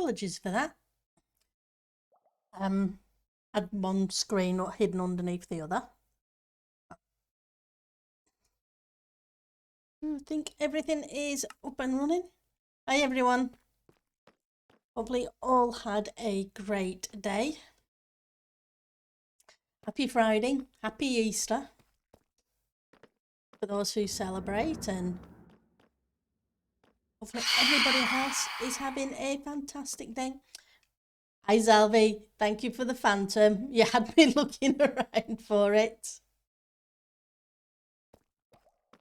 Apologies for that. Had one screen hidden underneath the other. I think everything is up and running. Hi everyone. Hopefully all had a great day. Happy Friday, happy Easter for those who celebrate, and hopefully everybody else is having a fantastic day. Hi Zalvi, thank you for the phantom. You had me looking around for it.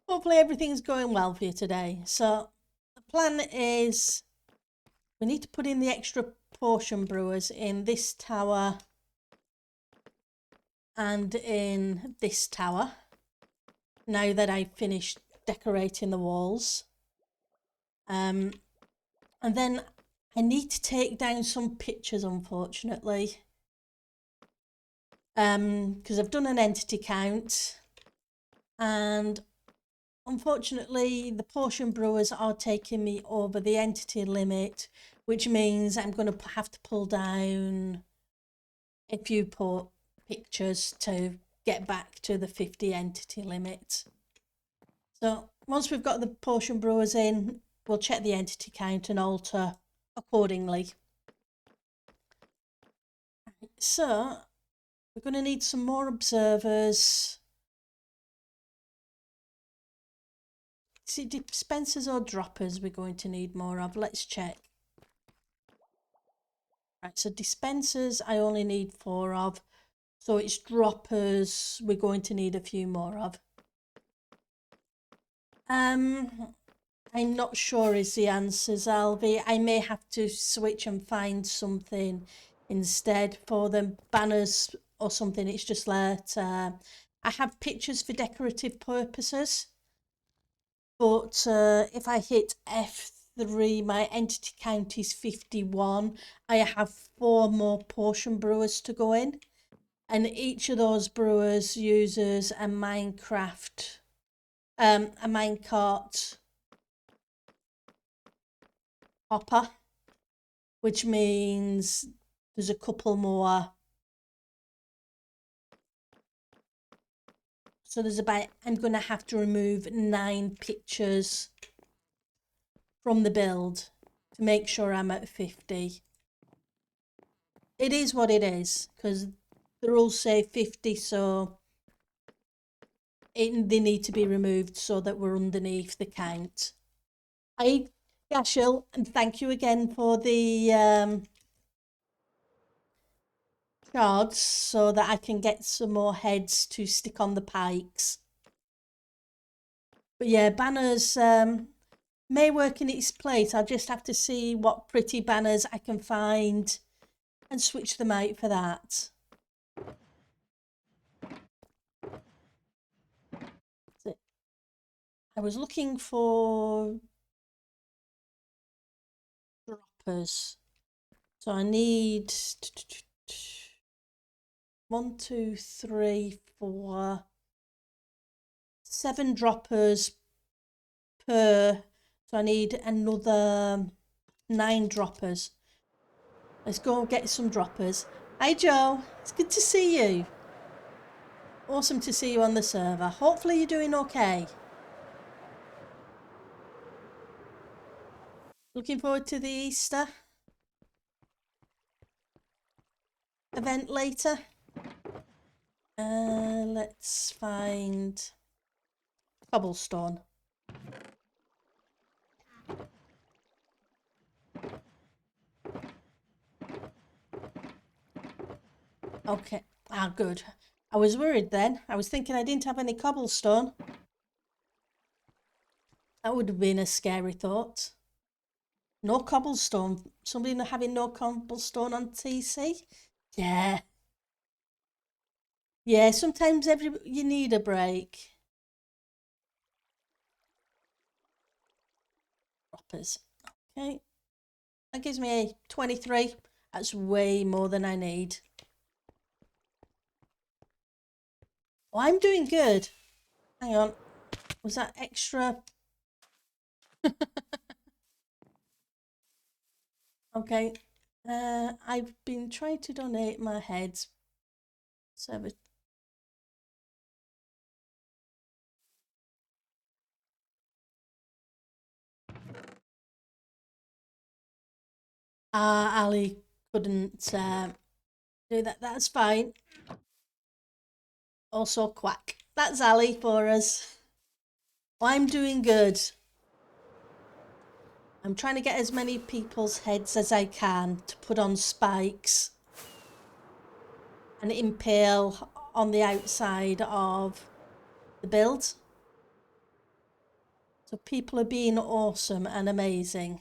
Hopefully everything's going well for you today. So the plan is we need to put in the extra potion brewers in this tower and in this tower now that I've finished decorating the walls. And then I need to take down some pictures, unfortunately, because I've done an entity count, and unfortunately the potion brewers are taking me over the entity limit, which means I'm going to have to pull down a few pictures to get back to the 50 entity limit. So once we've got the potion brewers in, we'll check the entity count and alter accordingly. So we're going to need some more observers. Is it dispensers or droppers we're going to need more of? Let's check. Right, so dispensers I only need 4 of. So it's droppers we're going to need a few more of. I'm not sure is the answer, Alvi. I may have to switch and find something instead for them, banners or something. It's just that I have pictures for decorative purposes, but if I hit F3, my entity count is 51. I have 4 more potion brewers to go in, and each of those brewers uses a minecart, hopper, which means there's a couple more. So there's about, I'm going to have to remove 9 pictures from the build to make sure I'm at 50. It is what it is, because the rules say 50, so they need to be removed so that we're underneath the count. Hi, Yashil, and thank you again for the shards so that I can get some more heads to stick on the pikes. But yeah, banners may work in its place. I'll just have to see what pretty banners I can find and switch them out for that. So I was looking for droppers. So I need 1, 2, 3, 4, 7 droppers per. So I need another 9 droppers. Let's go get some droppers. Hi Joe, it's good to see you. Awesome to see you on the server. Hopefully you're doing okay. Looking forward to the Easter event later. Let's find cobblestone. Okay, good. I was worried then. I was thinking I didn't have any cobblestone. That would have been a scary thought. No cobblestone. Somebody having no cobblestone on TC? Yeah. Yeah, sometimes you need a break. Droppers. Okay. That gives me a 23. That's way more than I need. Oh, I'm doing good. Hang on. Was that extra? Okay. I've been trying to donate my heads. So, Ali couldn't do that. That's fine. Also, quack. That's Ali for us. Well, I'm doing good. I'm trying to get as many people's heads as I can to put on spikes and impale on the outside of the build. So people are being awesome and amazing.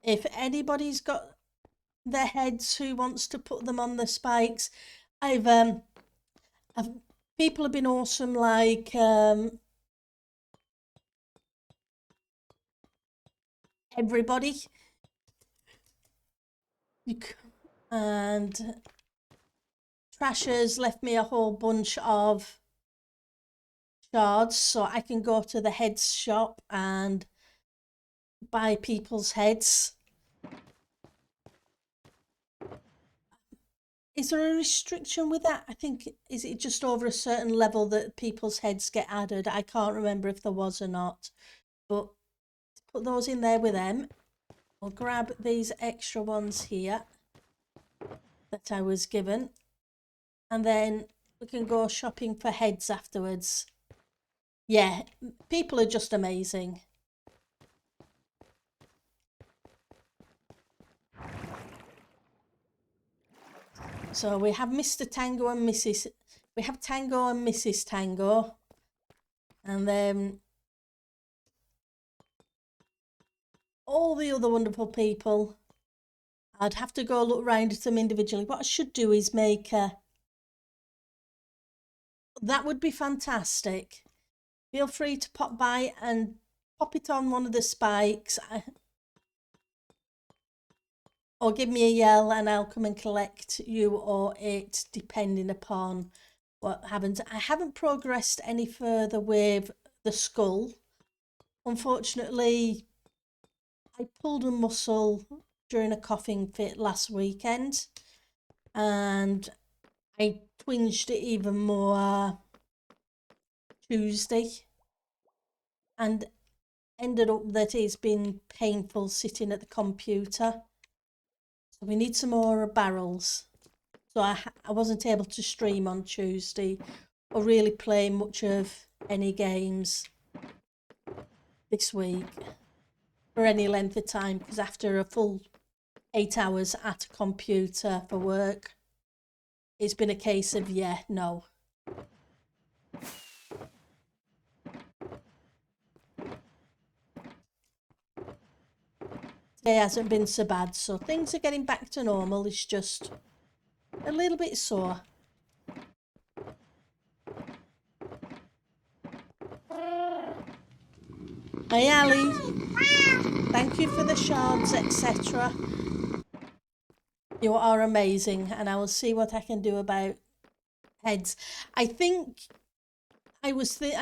If anybody's got their heads who wants to put them on the spikes, I've people have been awesome, like everybody. And Trashers left me a whole bunch of shards so I can go to the heads shop and buy people's heads. Is there a restriction with that? I think, is it just over a certain level that people's heads get added? I can't remember if there was or not, but put those in there with them. I'll grab these extra ones here that I was given, and then we can go shopping for heads afterwards. Yeah, people are just amazing. So we have Mr. Tango and Mrs. We have Tango and Mrs. Tango. And then all the other wonderful people. I'd have to go look round at them individually. What I should do is make a... That would be fantastic. Feel free to pop by and pop it on one of the spikes. Or give me a yell and I'll come and collect you or it, depending upon what happens. I haven't progressed any further with the skull. Unfortunately, I pulled a muscle during a coughing fit last weekend and I twinged it even more Tuesday and ended up that it's been painful sitting at the computer. So we need some more barrels. So I wasn't able to stream on Tuesday or really play much of any games this week for any length of time, because after a full 8 hours at a computer for work, it's been a case of no. Today hasn't been so bad, so things are getting back to normal. It's just a little bit sore. Hey Ali, thank you for the shards, etc. You are amazing, and I will see what I can do about heads. I think I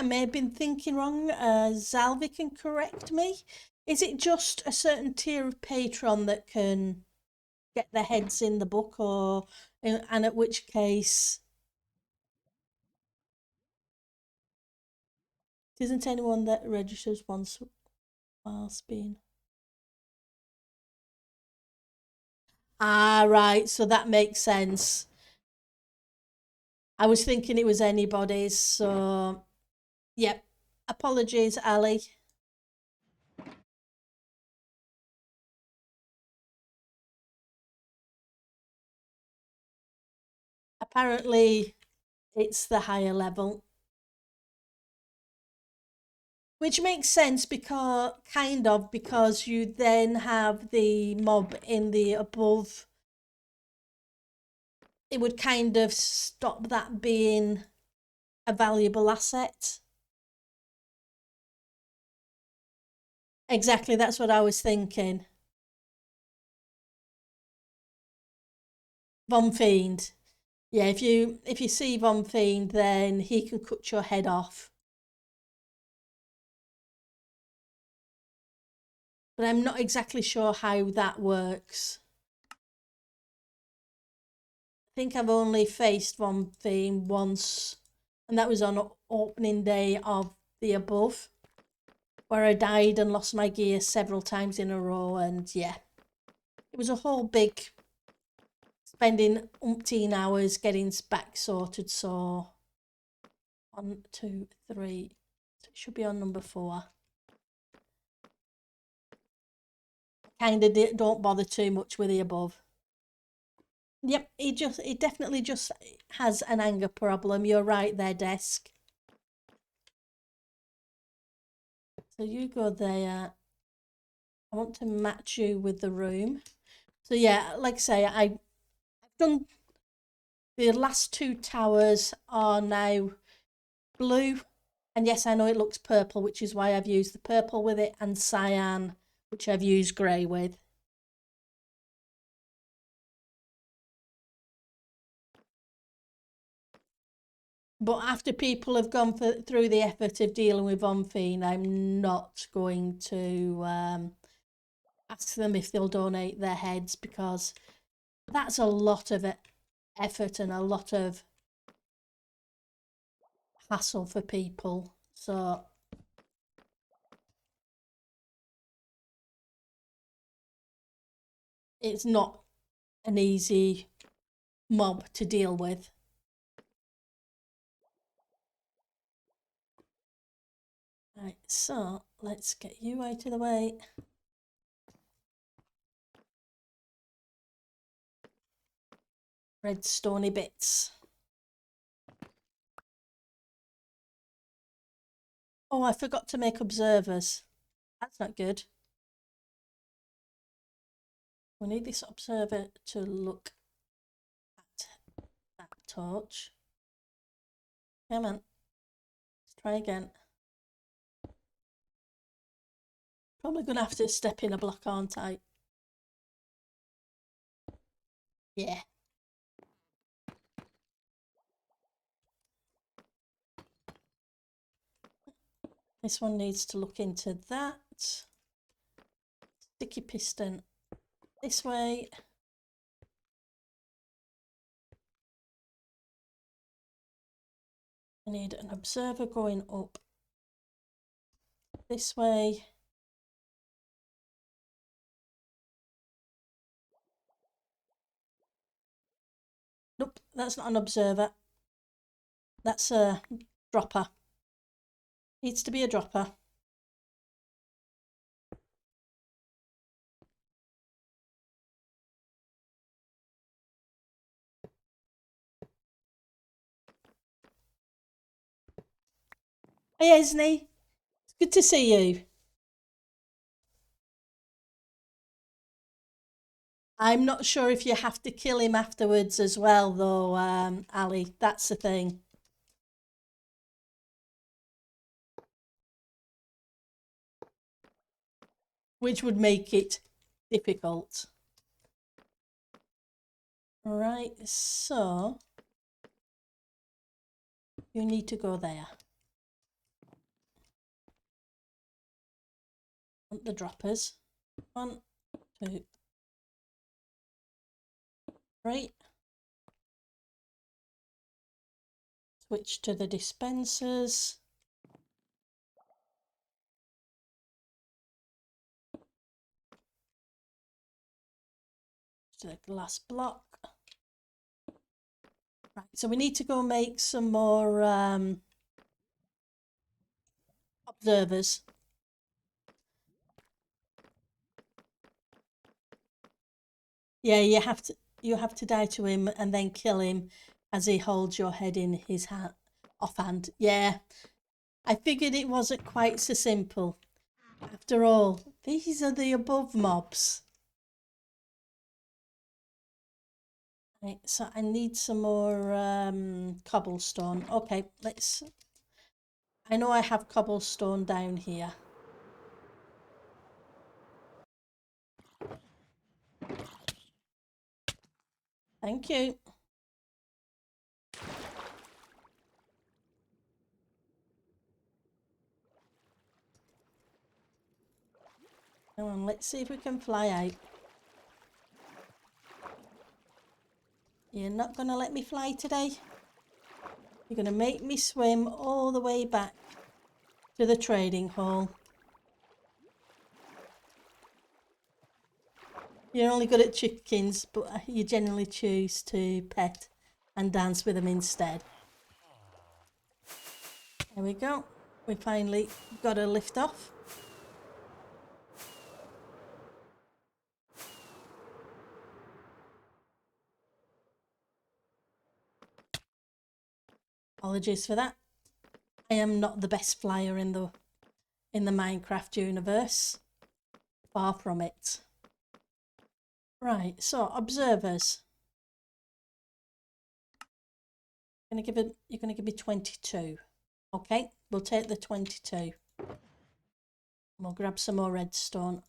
may have been thinking wrong. Zalvi can correct me. Is it just a certain tier of patron that can get their heads in the book, or and at which case it isn't anyone that registers once whilst being... Right, so that makes sense. I was thinking it was anybody's, so yep. Apologies, Ali. Apparently it's the higher level. Which makes sense because you then have the mob in the above. It would kind of stop that being a valuable asset. Exactly, that's what I was thinking. Von Fiend. Yeah, if you see Von Fiend, then he can cut your head off. But I'm not exactly sure how that works. I think I've only faced Von Fiend once, and that was on opening day of the above, where I died and lost my gear several times in a row, and yeah. It was a whole big spending umpteen hours getting back sorted, so 1, 2, 3. So it should be on number 4. Kind of don't bother too much with the above. Yep, it definitely just has an anger problem. You're right there, Desk. So you go there. I want to match you with the room. So yeah, like I say, I've done the last 2 towers are now blue. And yes, I know it looks purple, which is why I've used the purple with it, and cyan, which I've used grey with. But after people have gone through the effort of dealing with Von Fiend, I'm not going to ask them if they'll donate their heads, because that's a lot of effort and a lot of hassle for people. So it's not an easy mob to deal with. Right, so let's get you out of the way. Red stony bits. Oh, I forgot to make observers. That's not good. We need this observer to look at that torch. Come on. Let's try again. Probably going to have to step in a block, aren't I? Yeah. This one needs to look into that. Sticky piston this way. I need an observer going up this way. Nope, that's not an observer. That's a dropper. Needs to be a dropper. Hey, Esney. It's good to see you. I'm not sure if you have to kill him afterwards as well, though, Ali. That's the thing. Which would make it difficult. Right, so you need to go there. Want the droppers. 1, 2, 3. Switch to the dispensers. To the glass block. Right, so we need to go make some more observers. Yeah, you have to die to him and then kill him as he holds your head in his hand, offhand. Yeah, I figured it wasn't quite so simple. After all, these are the above mobs. Right, so I need some more cobblestone. Okay, let's... I know I have cobblestone down here. Thank you. Come on, let's see if we can fly out. You're not going to let me fly today? You're going to make me swim all the way back to the trading hall. You're only good at chickens, but you generally choose to pet and dance with them instead. There we go. We finally got a lift off. Apologies for that. I am not the best flyer in the Minecraft universe. Far from it. Right, so observers. You're gonna give me 22. Okay, we'll take the 22. We'll grab some more redstone.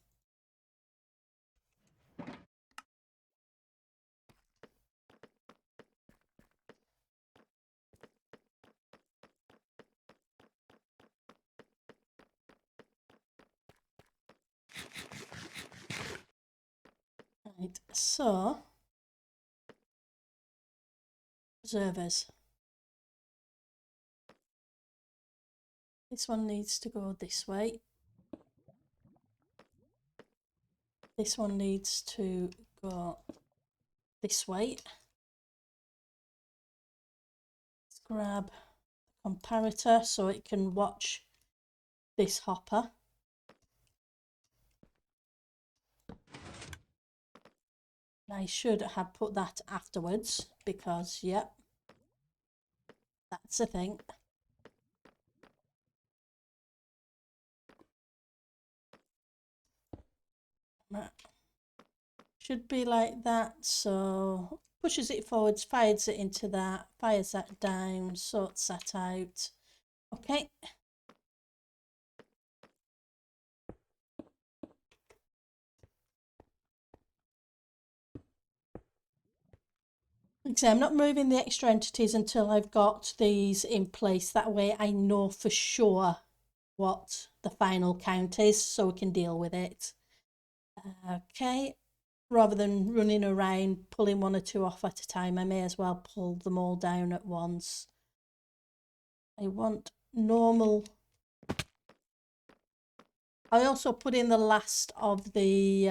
Right, so observers. This one needs to go this way. This one needs to go this way. Let's grab the comparator so it can watch this hopper. I should have put that afterwards because, yep, that's a thing. Right. Should be like that, so pushes it forwards, fires it into that, fires that down, sorts that out. Okay. So I'm not moving the extra entities until I've got these in place. That way I know for sure what the final count is so we can deal with it. Okay. Rather than running around pulling one or two off at a time, I may as well pull them all down at once. I want normal. I also put in the last of the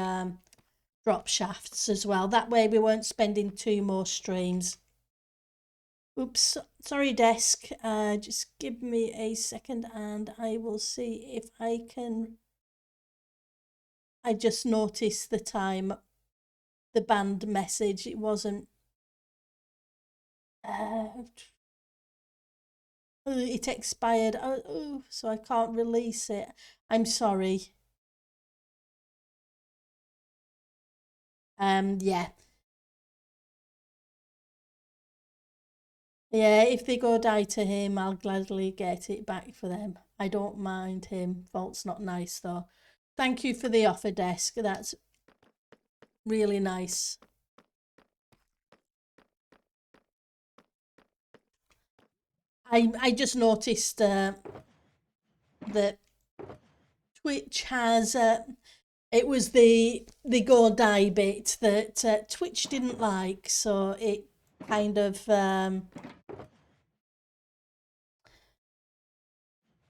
drop shafts as well. That way we weren't spending 2 more streams. Oops, sorry desk. Just give me a second and I will see if I can. I just noticed the time, the banned message. It wasn't. It expired. Oh, so I can't release it. I'm sorry. Yeah. Yeah, if they go die to him, I'll gladly get it back for them. I don't mind him. Fault's not nice though. Thank you for the offer, desk. That's really nice. I just noticed that Twitch has it was the go die bit that Twitch didn't like, so it kind of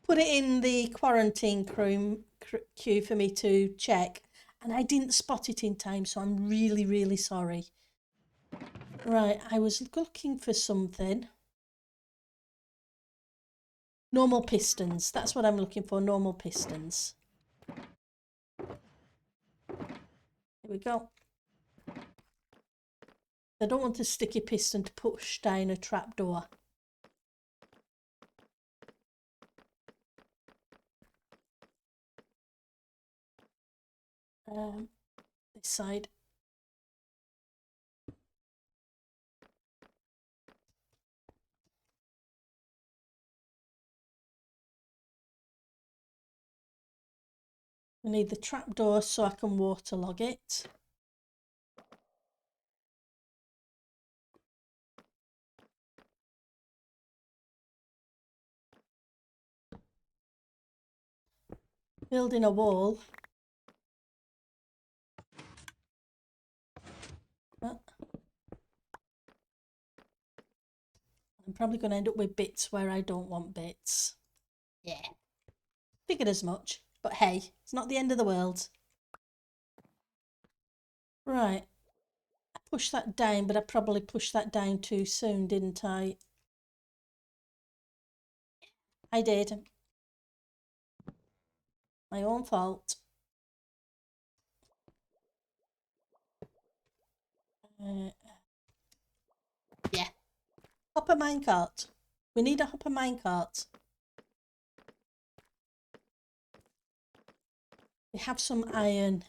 put it in the quarantine queue for me to check, and I didn't spot it in time, so I'm really sorry. Right, I was looking for something. Normal pistons, that's what I'm looking for, normal pistons. Here we go. I don't want a sticky piston to push down a trapdoor. This side. I need the trapdoor so I can waterlog it. Building a wall I'm probably going to end up with bits where I don't want bits. Yeah. Figured as much. But hey, it's not the end of the world. Right. I pushed that down, but I probably pushed that down too soon, didn't I? I did. My own fault. Yeah. Hopper minecart. We need a hopper minecart. We have some iron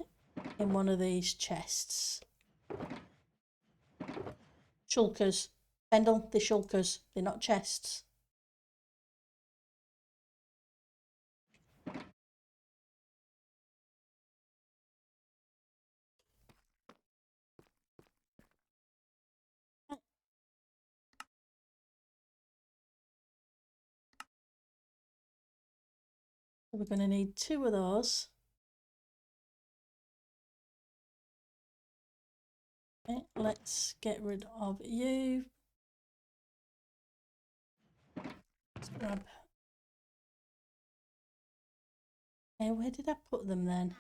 in one of these chests. Shulkers. Pendle, they're shulkers. They're not chests. So we're going to need 2 of those. Okay, let's get rid of you. Let's grab. Okay, where did I put them then?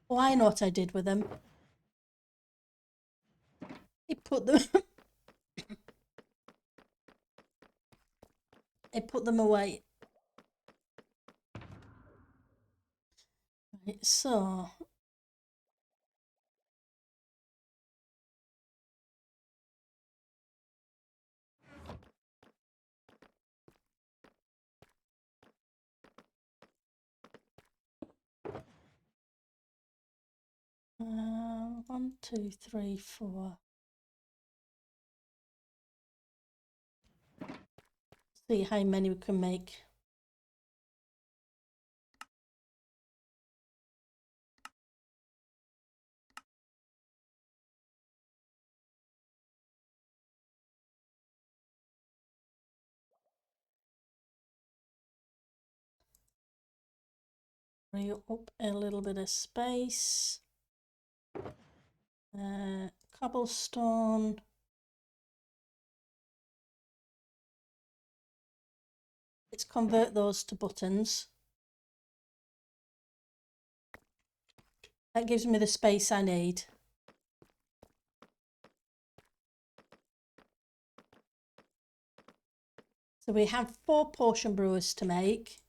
Oh, I know what I did with them. I put them. I put them away. Right, so 1, 2, 3, 4. See how many we can make. Free up a little bit of space. Cobblestone. Let's convert those to buttons. That gives me the space I need. So we have 4 potion brewers to make.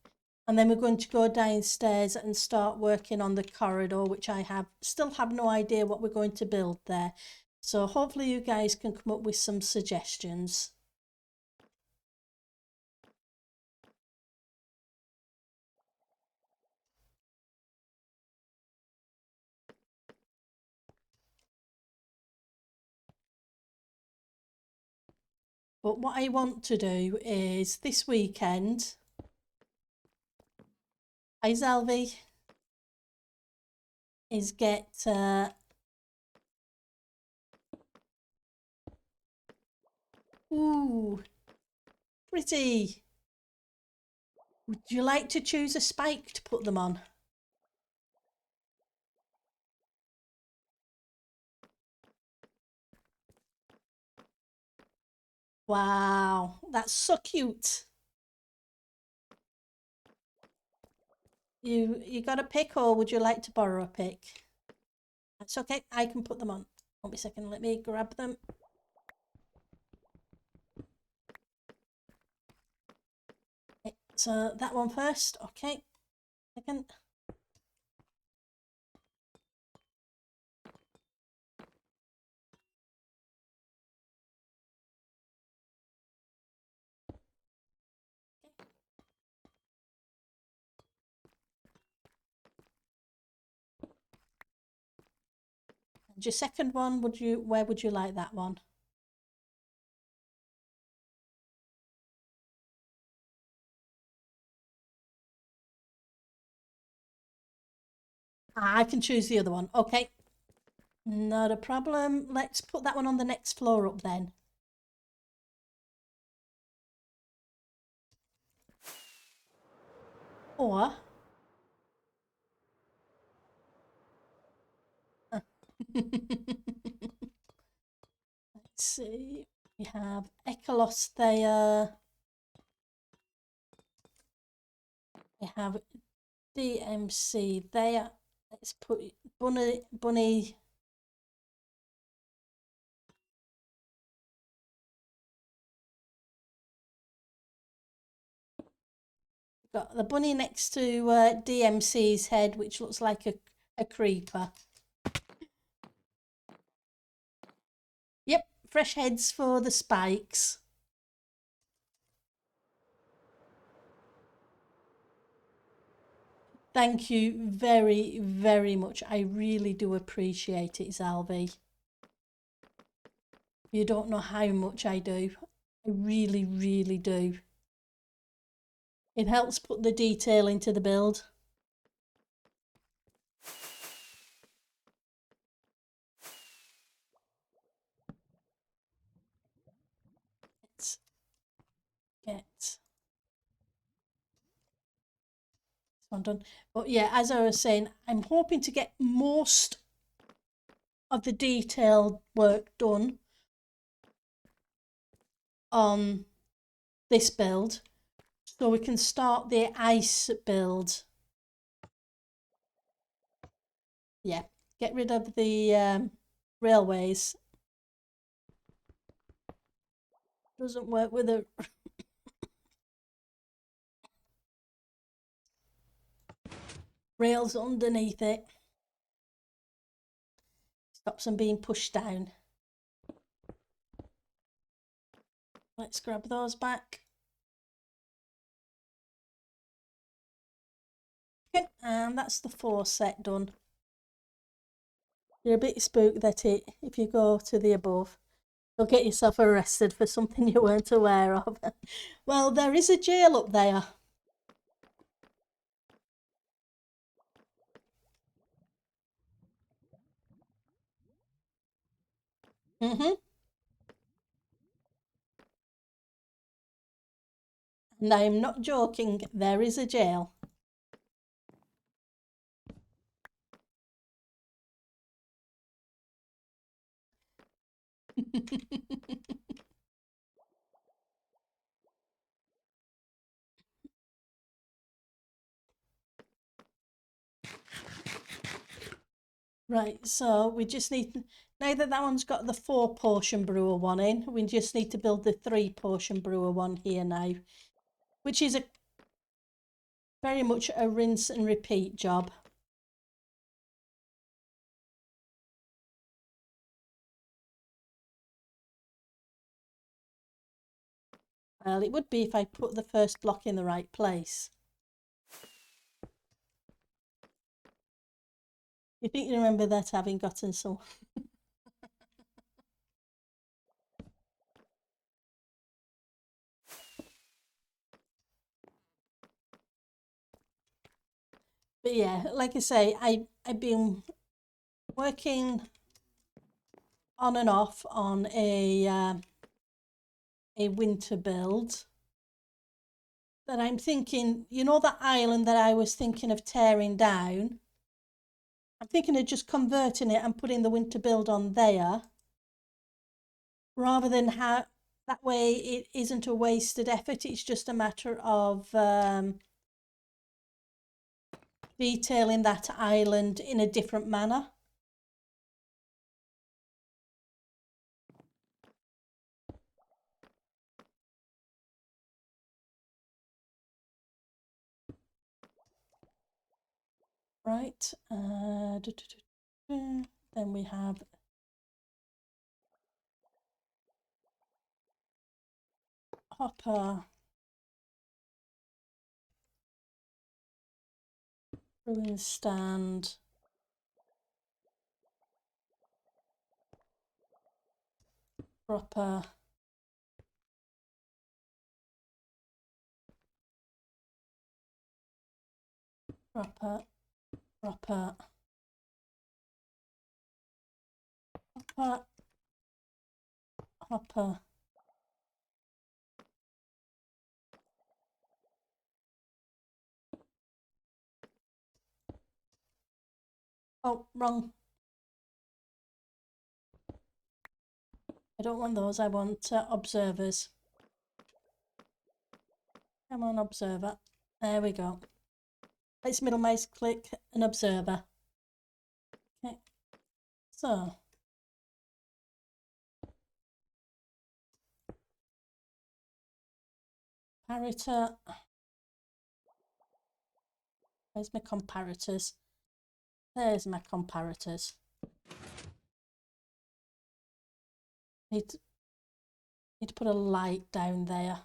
And then we're going to go downstairs and start working on the corridor, which I still have no idea what we're going to build there. So hopefully you guys can come up with some suggestions. But what I want to do is this weekend. Hi Zelvi. Is get ooh, pretty. Would you like to choose a spike to put them on? Wow, that's so cute. You got a pick, or would you like to borrow a pick? That's okay, I can put them on. Won't be a second, let me grab them. Okay, so that one first, okay. Second. And your second one, where would you like that one? I can choose the other one. Okay. Not a problem. Let's put that one on the next floor up then. Or see. We have Echolus there. We have DMC there. Let's put bunny. Got the bunny next to DMC's head, which looks like a creeper. Yep, fresh heads for the spikes. Thank you very, very much. I really do appreciate it, Zalvi. You don't know how much I do. I really, really do. It helps put the detail into the build. Let's get this one done. But yeah, as I was saying, I'm hoping to get most of the detailed work done on this build so we can start the ice build. Yeah, get rid of the railways. Doesn't work with the rails underneath it. Stops them being pushed down. Let's grab those back. Okay, and that's the 4 set done. You're a bit spooked that if you go to the above, you'll get yourself arrested for something you weren't aware of. Well, there is a jail up there. And I'm not joking, there is a jail. Right, so we just need, now that one's got the 4 portion brewer one in, we just need to build the 3 portion brewer one here now, which is very much a rinse and repeat job. Well, it would be if I put the first block in the right place. You think you remember that, having gotten some? But yeah, like I say, I've been working on and off on a winter build that I'm thinking, you know, that island that I was thinking of tearing down, I'm thinking of just converting it and putting the winter build on there, rather than that way it isn't a wasted effort. It's just a matter of detailing that island in a different manner. Right, then we have hopper, brewing stand, proper, proper, proper, hopper, hopper. Oh, wrong. I don't want those, I want observers. Come on, observer. There we go. Let's middle mouse click an observer. Okay. So. Comparator. Where's my comparators? There's my comparators. Need to put a light down there.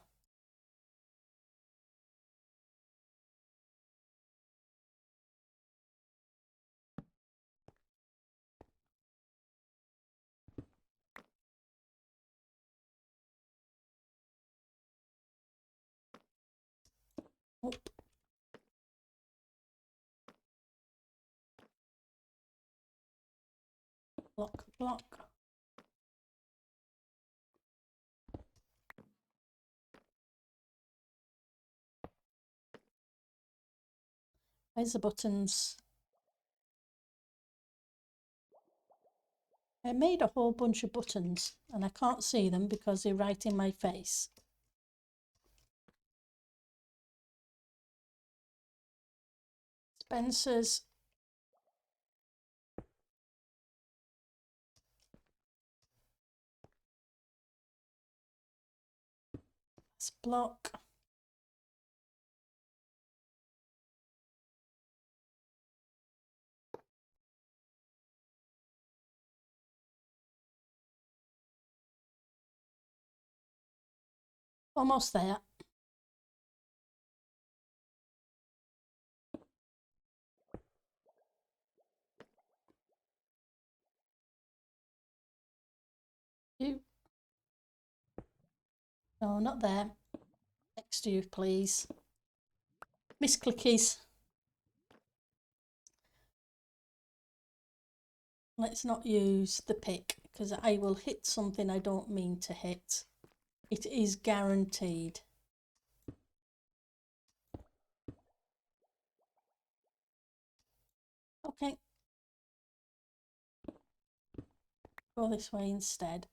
Oop. Block, block. Where's the buttons? I made a whole bunch of buttons and I can't see them because they're right in my face. Spencer's. Let's block. Almost there. You. No, not there. Next to you, please. Miss Clickies. Let's not use the pick because I will hit something I don't mean to hit. It is guaranteed. Okay. Go this way instead.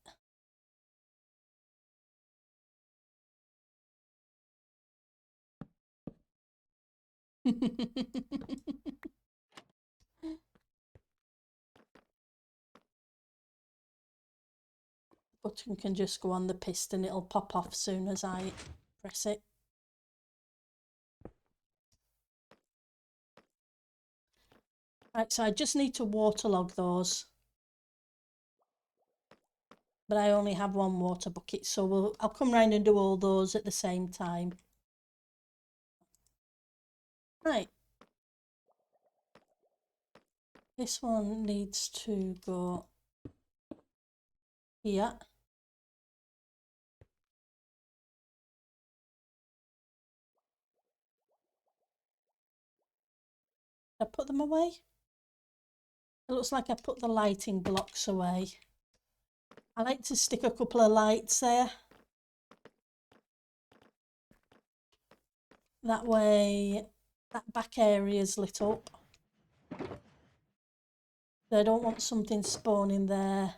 Button can just go on the piston, it'll pop off soon as I press it. Right, so I just need to waterlog those. But I only have one water bucket, so I'll come round and do all those at the same time. Right. This one needs to go here. Did I put them away? It looks like I put the lighting blocks away. I like to stick a couple of lights there. That way that back area is lit up. I don't want something spawning there.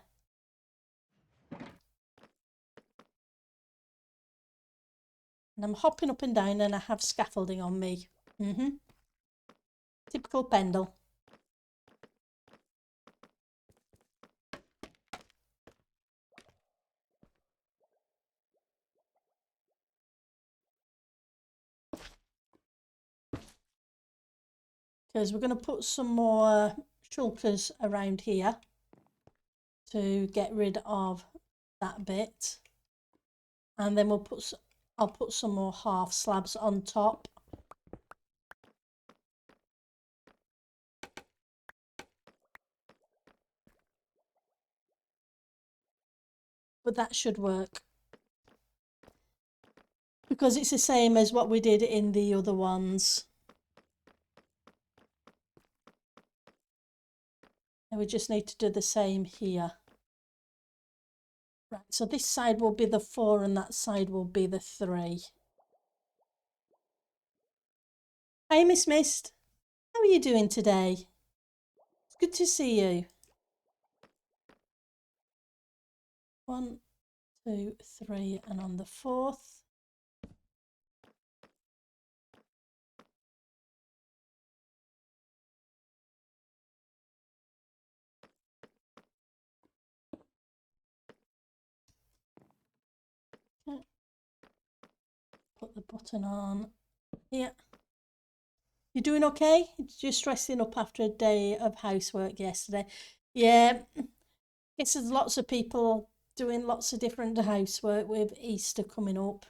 And I'm hopping up and down and I have scaffolding on me. Typical Pendle. Because we're going to put some more shulkers around here to get rid of that bit. And then I'll put some more half slabs on top. But that should work. Because it's the same as what we did in the other ones. And we just need to do the same here. Right, so this side will be the 4 and that side will be the 3. Hi, Miss Mist. How are you doing today? It's good to see you. 1, 2, 3, and on the 4th. Okay. Put the button on here. You doing okay? Just stressing up after a day of housework yesterday? Yeah, guess there's lots of people doing lots of different housework with Easter coming up.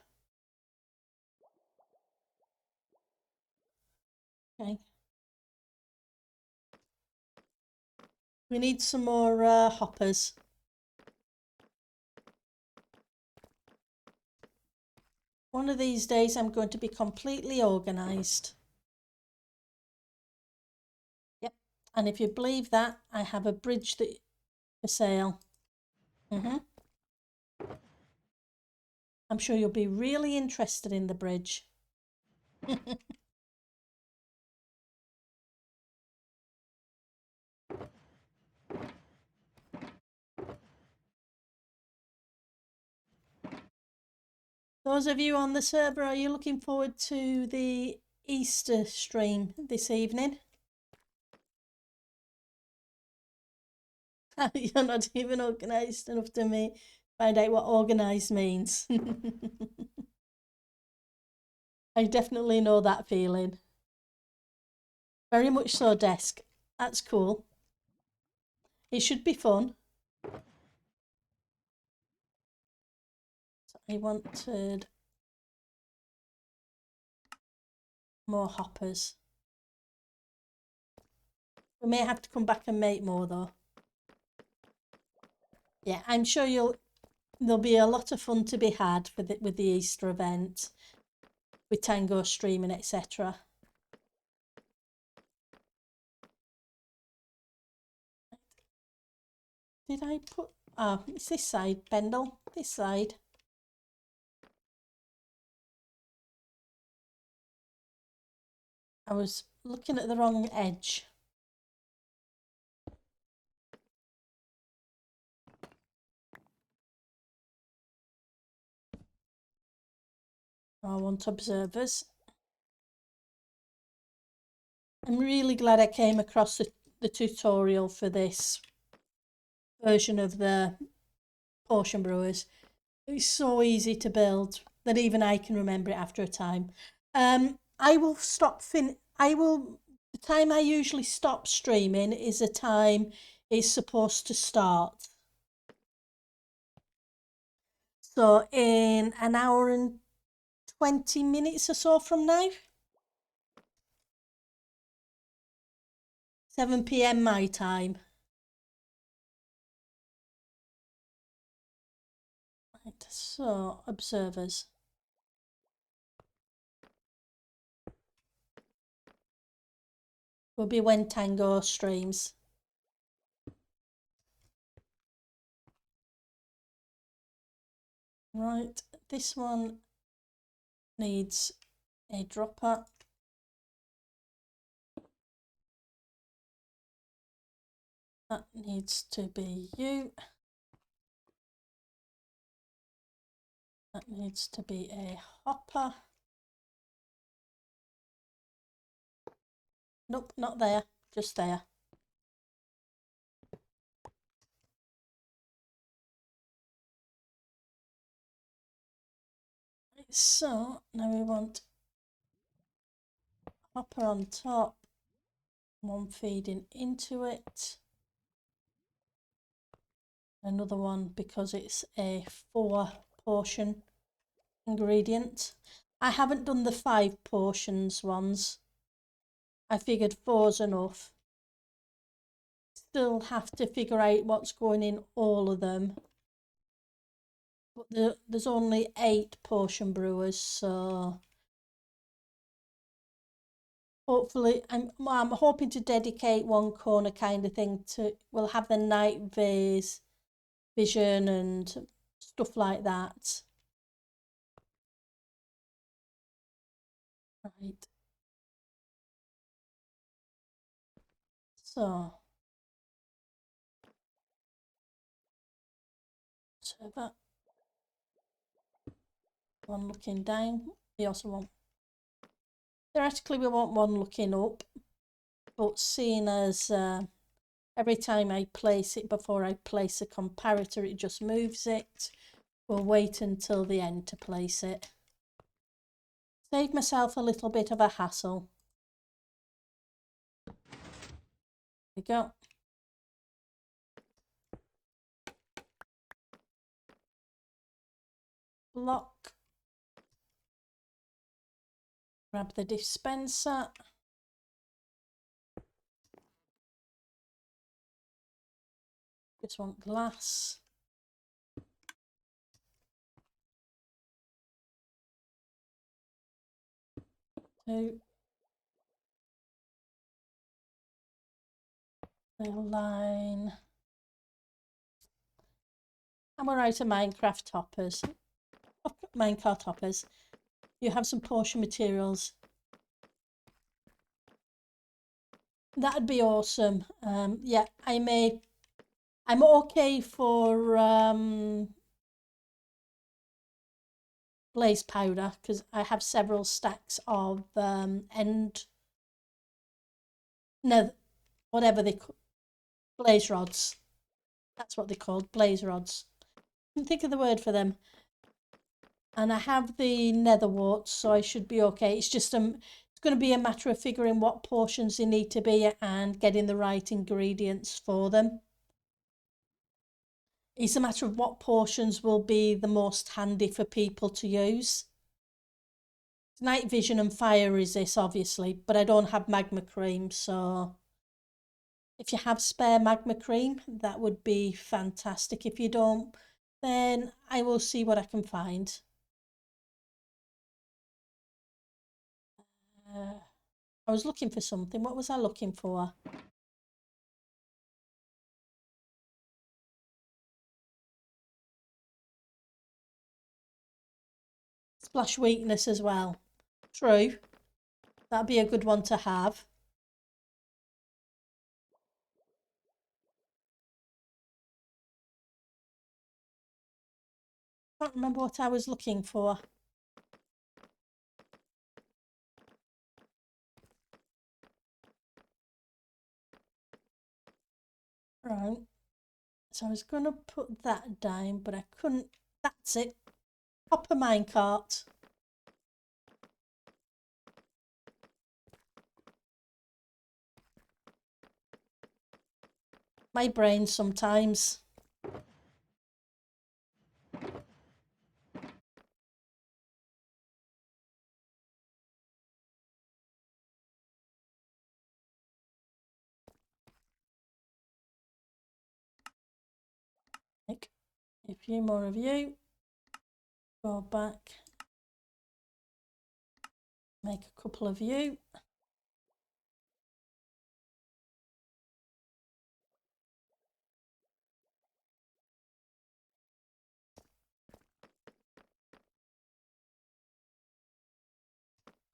Okay. We need some more hoppers. One of these days I'm going to be completely organised. Yep. And if you believe that, I have a bridge that for sale. I'm sure you'll be really interested in the bridge. Those of you on the server, are you looking forward to the Easter stream this evening? You're not even organised enough to find out what organised means. I definitely know that feeling. Very much so, desk. That's cool. It should be fun. So I wanted more hoppers. We may have to come back and make more though. Yeah, I'm sure there'll be a lot of fun to be had with the Easter event, with Tango streaming, etc. Did I put... Oh, it's this side, Bendel. This side. I was looking at the wrong edge. I want observers. I'm really glad I came across the tutorial for this version of the potion brewers. It's so easy to build that even I can remember it after a time. I will stop the time I usually stop streaming is the time it's supposed to start. So in an hour and 20 minutes or so from now. 7 p.m. my time. Right, so observers. Will be when Tango streams. Right, this one needs a dropper. That needs to be you. That needs to be a hopper. Nope, not there, just there. So now we want hopper on top, one feeding into it, another one because it's a 4 portion ingredient. I haven't done the 5 portions ones. I figured 4's enough. Still have to figure out what's going in all of them. But there's only 8 portion brewers, so hopefully I'm hoping to dedicate one corner kind of thing to, we'll have the night vision and stuff like that. Right. So server. one looking down. We also want, theoretically we want one looking up, but seeing as every time I place it, before I place a comparator, it just moves it, we'll wait until the end to place it. Save myself a little bit of a hassle. There we go. Block. Grab the dispenser. Just want glass. Two. Line. And we're out of Minecraft toppers. Minecart toppers. You have some portion materials. That'd be awesome. Yeah, I'm okay for blaze powder because I have several stacks of whatever they call blaze rods. That's what they're called, blaze rods. I can think of the word for them. And I have the nether warts, so I should be okay. It's just it's going to be a matter of figuring what portions they need to be and getting the right ingredients for them. It's a matter of what portions will be the most handy for people to use. Night vision and fire resist, obviously, but I don't have magma cream, so if you have spare magma cream, that would be fantastic. If you don't, then I will see what I can find. I was looking for something. What was I looking for? Splash weakness as well. True. That'd be a good one to have. I can't remember what I was looking for. Right. So I was going to put that down, but I couldn't. That's it. Copper minecart. My brain sometimes. Like a few more of you. Go back. Make a couple of you.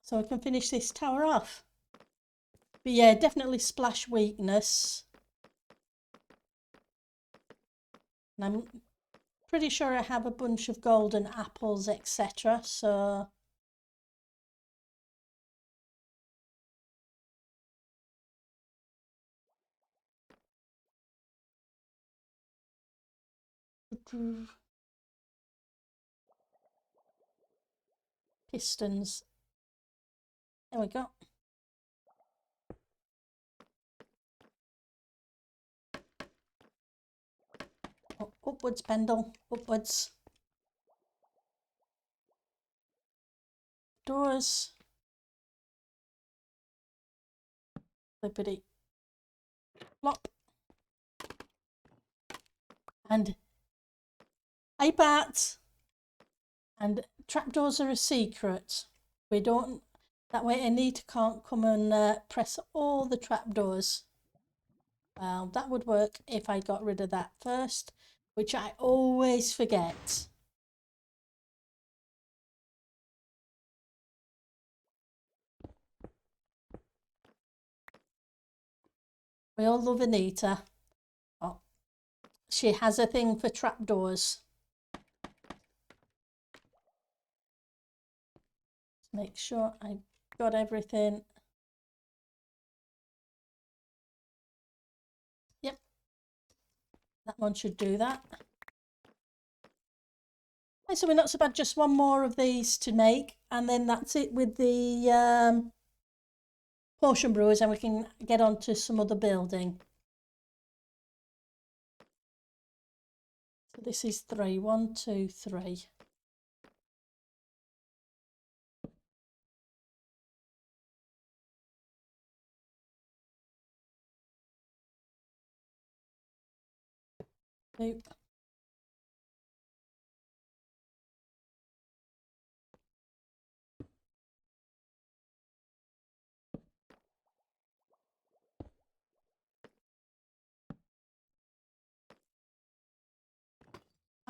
So I can finish this tower off. But yeah, definitely splash weakness. And I'm pretty sure I have a bunch of golden apples, etc. So pistons. There we go. Oh, upwards, Pendle. Upwards. Doors. Flippity. Flop. And hey, bats. And trapdoors are a secret. We don't. That way Anita can't come and press all the trapdoors. Well, that would work if I got rid of that first, which I always forget. We all love Anita. Oh, she has a thing for trapdoors. Make sure I've got everything. Yep, that one should do that. And so we're not so bad, just one more of these to make, and then that's it with the potion brewers, and we can get on to some other building. So this is 3. 1, 2, 3. Nope.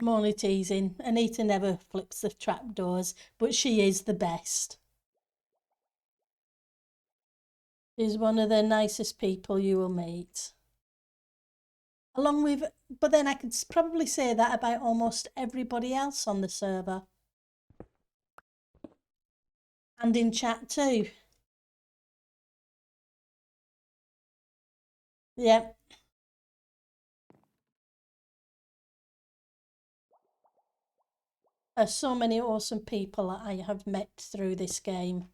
I'm only teasing. Anita never flips the trapdoors, but she is the best. She's one of the nicest people you will meet. Along with, but then I could probably say that about almost everybody else on the server. And in chat too. Yep. There's so many awesome people I have met through this game.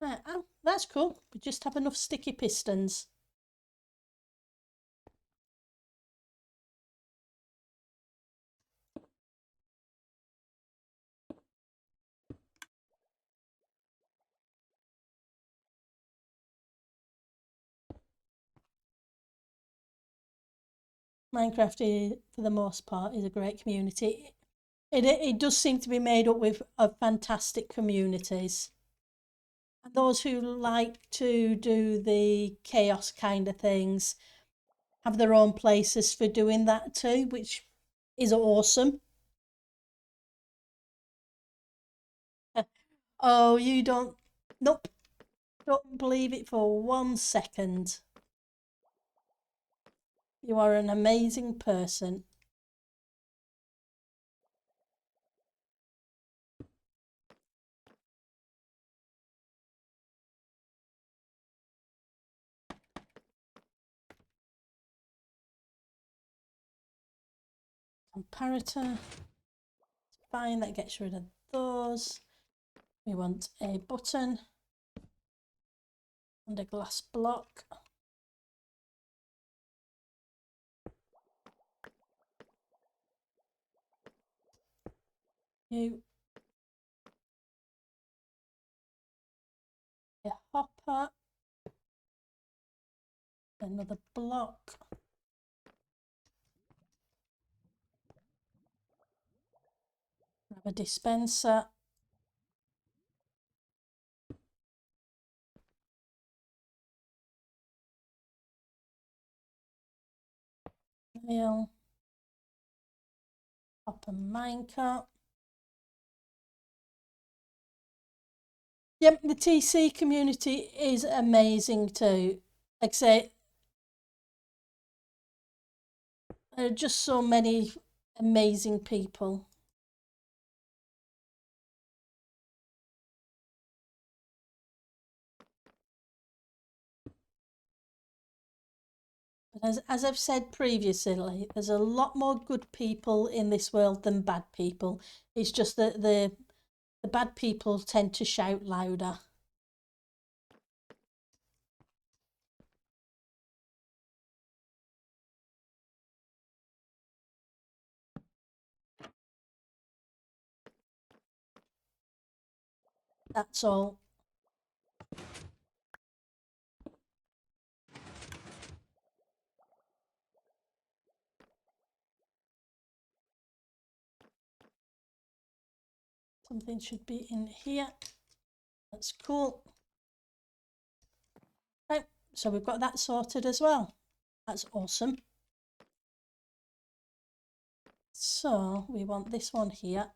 Right, oh, that's cool. We just have enough sticky pistons. Minecraft, for the most part, is a great community. It does seem to be made up of fantastic communities. And those who like to do the chaos kind of things have their own places for doing that too, which is awesome. Oh, you don't, nope, don't believe it for 1 second. You are an amazing person. Comparator. Fine, that gets rid of those. We want a button and a glass block. You a hopper, another block. Grab a dispenser. Nail. Hopper minecart. Yep, the TC community is amazing too. Like I say, there are just so many amazing people. But as I've said previously, there's a lot more good people in this world than bad people. It's just that the bad people tend to shout louder. That's all. Something should be in here. That's cool. Right, so we've got that sorted as well. That's awesome. So we want this one here.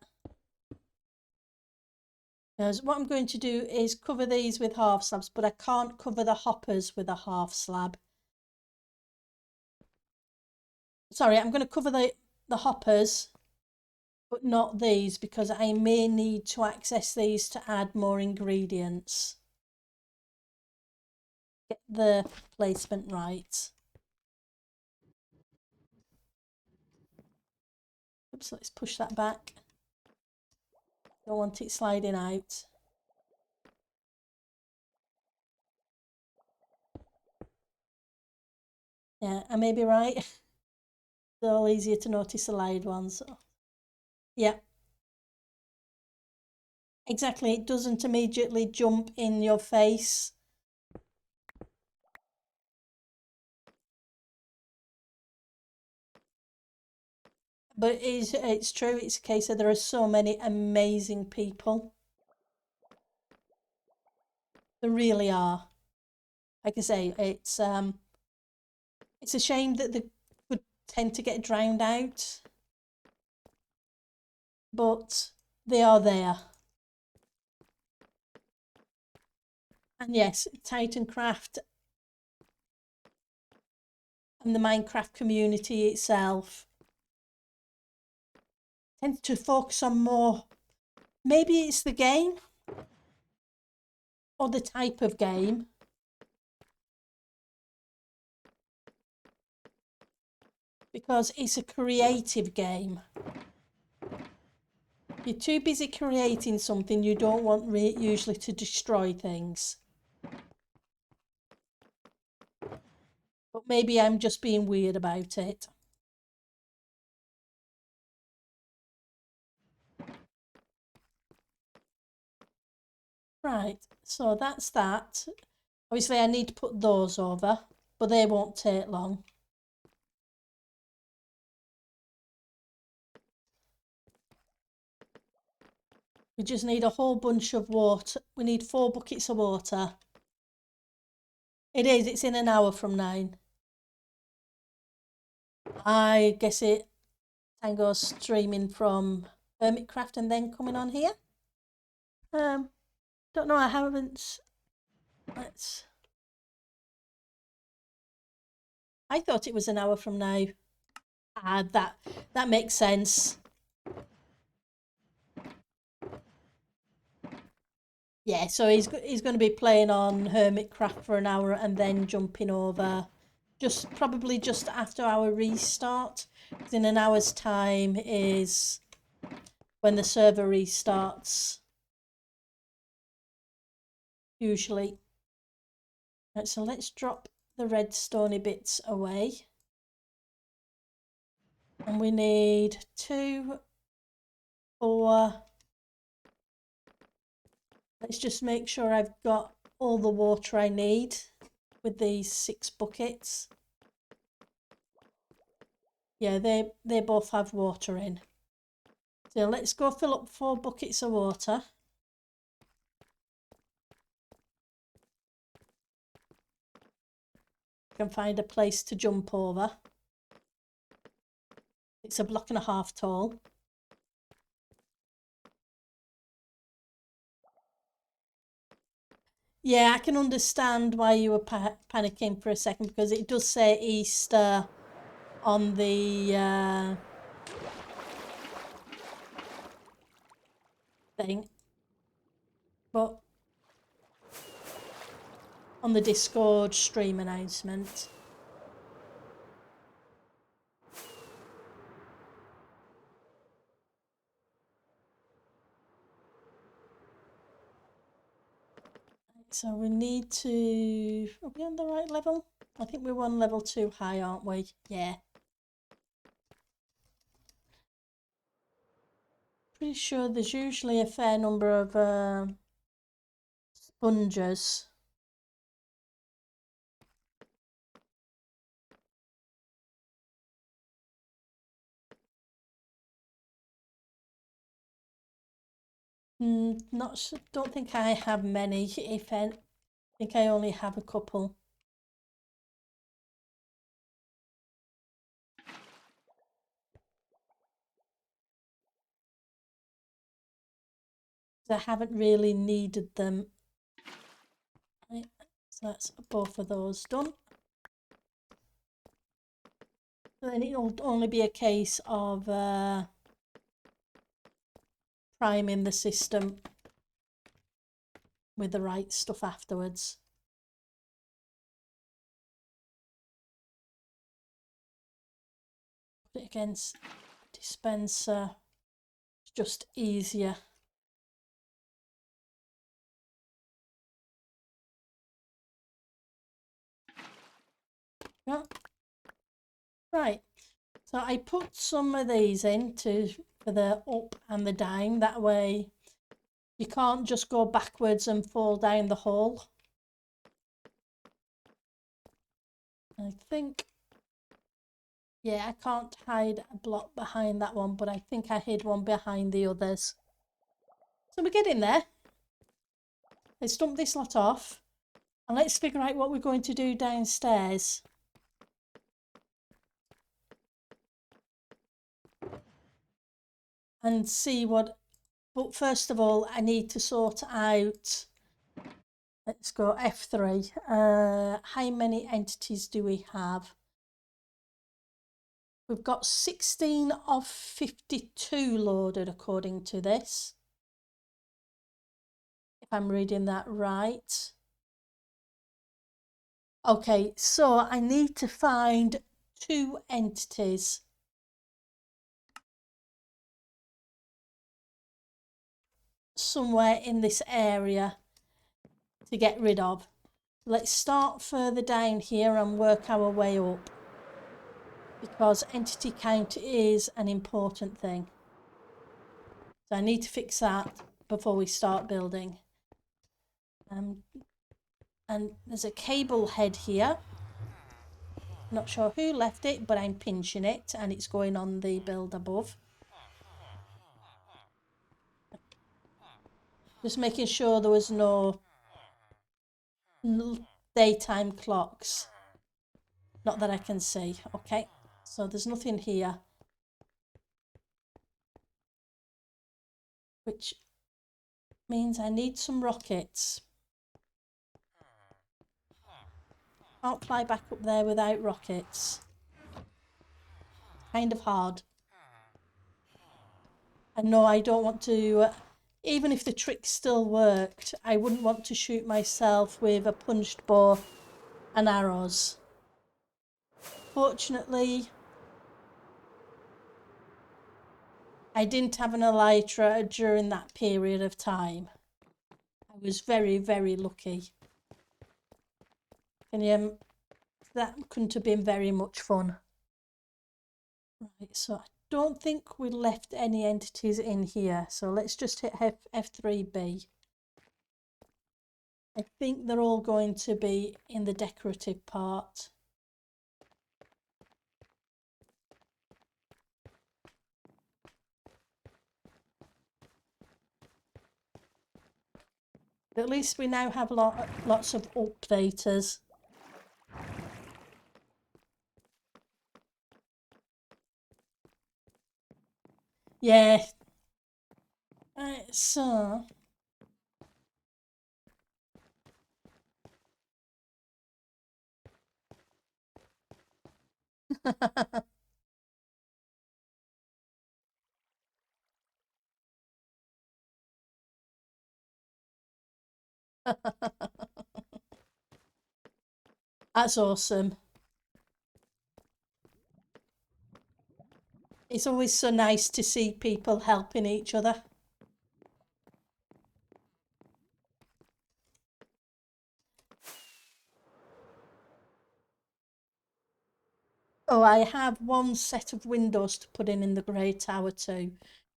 Because what I'm going to do is cover these with half slabs, but I can't cover the hoppers with a half slab. sorry, I'm going to cover the hoppers, but not these, because I may need to access these to add more ingredients. Get the placement right. Oops, let's push that back. Don't want it sliding out. Yeah, I may be right. It's all easier to notice the live ones. Yeah. Exactly, it doesn't immediately jump in your face. But it's true, it's a case of there are so many amazing people. There really are. Like I say, it's a shame that they would tend to get drowned out. But they are there. And yes, Titancraft and the Minecraft community itself tends to focus on more. Maybe it's the game or the type of game. Because it's a creative game. You're too busy creating something, you don't want usually to destroy things. But maybe I'm just being weird about it. Right, so that's that. Obviously I need to put those over, but they won't take long. We just need a whole bunch of water. We need 4 buckets of water. It is, it's in an hour from 9. I guess it can go streaming from Hermitcraft and then coming on here. Don't know, I haven't. I thought it was an hour from now. Ah, that makes sense. Yeah, so he's going to be playing on Hermitcraft for an hour and then jumping over, probably just after our restart. 'Cause in an hour's time is when the server restarts. Usually. Right, so let's drop the redstone bits away. And we need 2, 4. Let's just make sure I've got all the water I need with these 6 buckets. Yeah, they both have water in. So let's go fill up 4 buckets of water. Can find a place to jump over. It's a block and a half tall. Yeah, I can understand why you were panicking for a second, because it does say Easter on the thing, but on the Discord stream announcement. So we need to, are we on the right level? I think we're on level 2 high, aren't we? Yeah. Pretty sure there's usually a fair number of sponges. Don't think I have many, if any. I think I only have a couple. I haven't really needed them. Right, so that's both of those done. Then it'll only be a case of priming the system with the right stuff afterwards. Put it against dispenser. It's just easier. Yeah. Right. So I put some of these in for the up and the down. That way you can't just go backwards and fall down the hole. I think, yeah, I can't hide a block behind that one, but I think I hid one behind the others. So we're getting there. Let's dump this lot off and let's figure out what we're going to do downstairs. And see what, but first of all, I need to sort out, let's go F3. How many entities do we have? We've got 16 of 52 loaded according to this, if I'm reading that right. Okay, so I need to find 2 entities. Somewhere in this area to get rid of. Let's start further down here and work our way up, because entity count is an important thing. So I need to fix that before we start building. And there's a cable head here. Not sure who left it, but I'm pinching it and it's going on the build above. Just making sure there was no daytime clocks. Not that I can see. Okay, so there's nothing here. Which means I need some rockets. Can't fly back up there without rockets. Kind of hard. And no, I don't want to, even if the trick still worked, I wouldn't want to shoot myself with a punched bow and arrows. Fortunately, I didn't have an elytra during that period of time. I was very, very lucky. And that couldn't have been very much fun. Right, so I don't think we left any entities in here. So let's just hit F3B. I think they're all going to be in the decorative part. But at least we now have lots of updaters. Yeah. So. That's awesome. It's always so nice to see people helping each other. Oh, I have one set of windows to put in the grey tower too,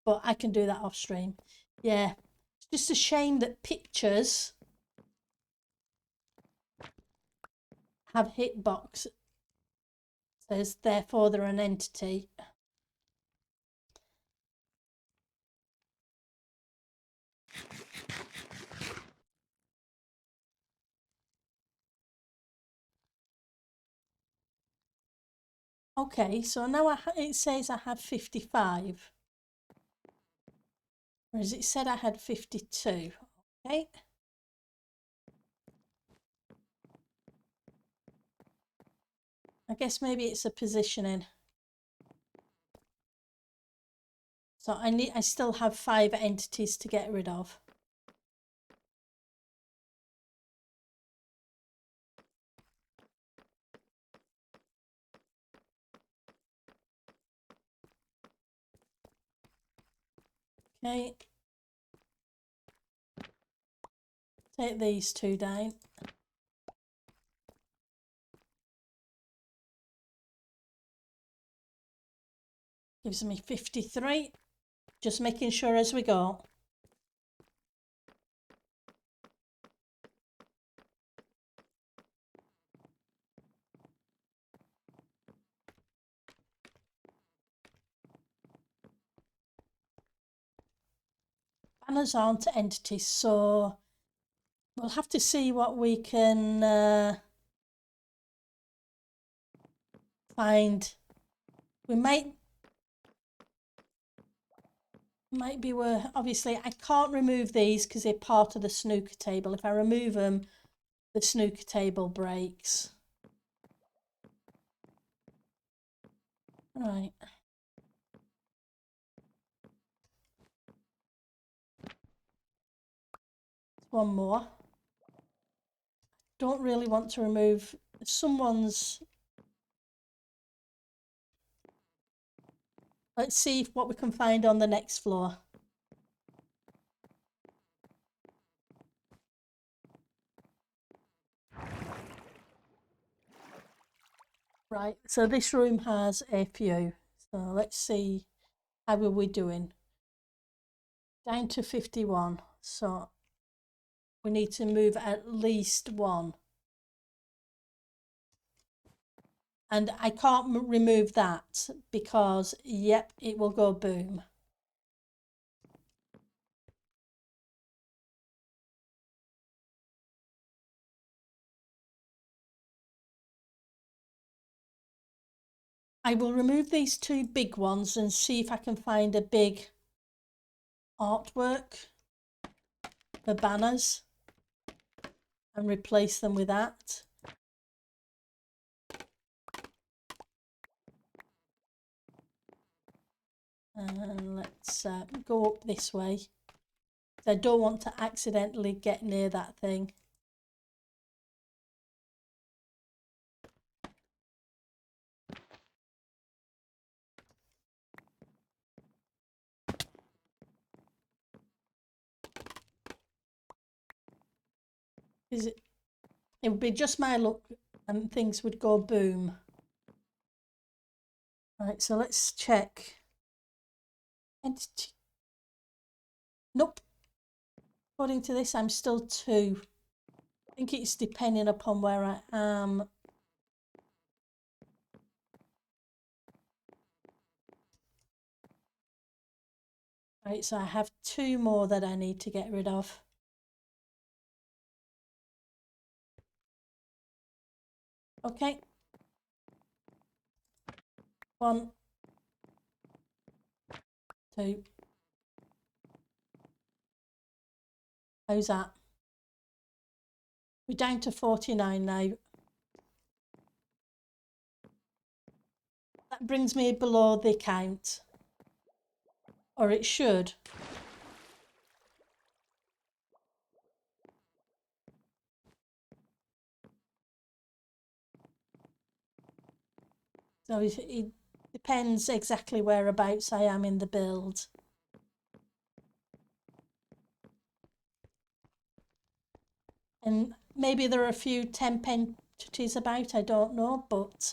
but I can do that off stream. Yeah, it's just a shame that pictures have hitbox. Says therefore they're an entity. Okay, so now it says I have 55. Whereas it said I had 52. Okay. I guess maybe it's a positioning. So I still have 5 entities to get rid of. Okay. Take these 2 down. Gives me 53. Just making sure as we go. Banners aren't entities, so we'll have to see what we can find. We might be worth, obviously I can't remove these because they're part of the snooker table. If I remove them, the snooker table breaks. Right. One more. Don't really want to remove someone's. Let's see what we can find on the next floor. Right, so this room has a few. So let's see how are we doing. Down to 51. So we need to move at least one. And I can't remove that because, yep, it will go boom. I will remove these 2 big ones and see if I can find a big artwork for banners and replace them with that. And let's go up this way. I don't want to accidentally get near that thing. It would be just my luck and things would go boom. Right, so let's check. Entity. Nope. According to this, I'm still 2. I think it's depending upon where I am. Right, so I have 2 more that I need to get rid of. Okay. 1, 2. How's that? We're down to 49 now. That brings me below the count. Or it should. So it depends exactly whereabouts I am in the build. And maybe there are a few temp entities about, I don't know, but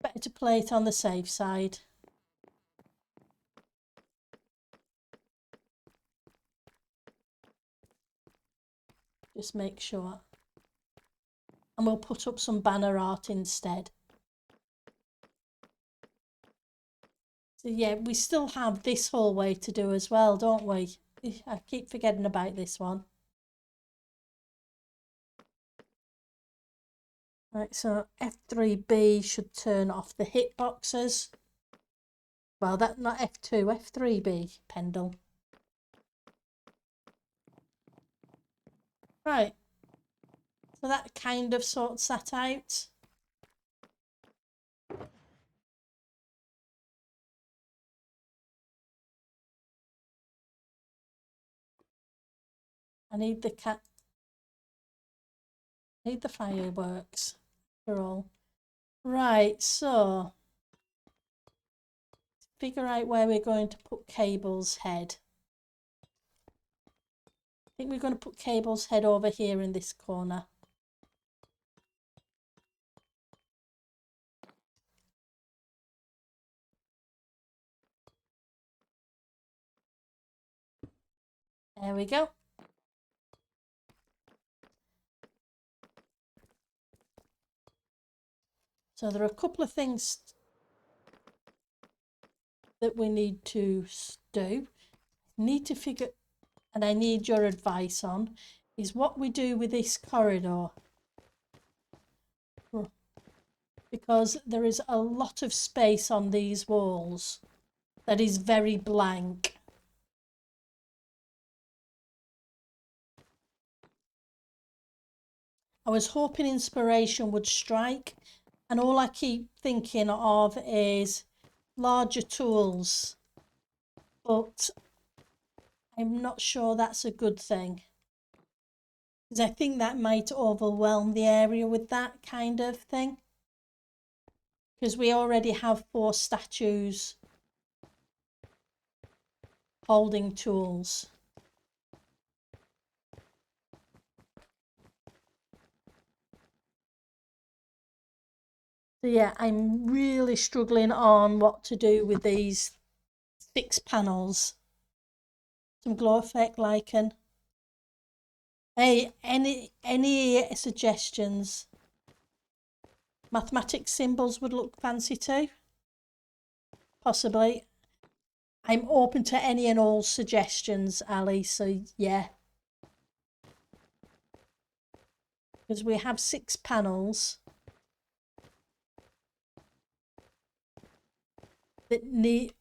better to play it on the safe side. Just make sure. And we'll put up some banner art instead. So yeah, we still have this hallway to do as well, don't we? I keep forgetting about this one. Right, so F3B should turn off the hitboxes. Well, that's not F2, F3B, Pendle. Right, so that kind of sorts that out. I need the fireworks after all. Right, so figure out where we're going to put Cable's head. I think we're going to put Cable's head over here in this corner. There we go. So there are a couple of things that we need to do. Need to figure, and I need your advice on, is what we do with this corridor. Because there is a lot of space on these walls that is very blank. I was hoping inspiration would strike, and all I keep thinking of is larger tools, but I'm not sure that's a good thing, because I think that might overwhelm the area with that kind of thing, because we already have 4 statues holding tools. So yeah, I'm really struggling on what to do with these 6 panels. Some glow effect lichen. Hey, any suggestions? Mathematics symbols would look fancy too. Possibly. I'm open to any and all suggestions, Ali, so yeah. Because we have 6 panels that need,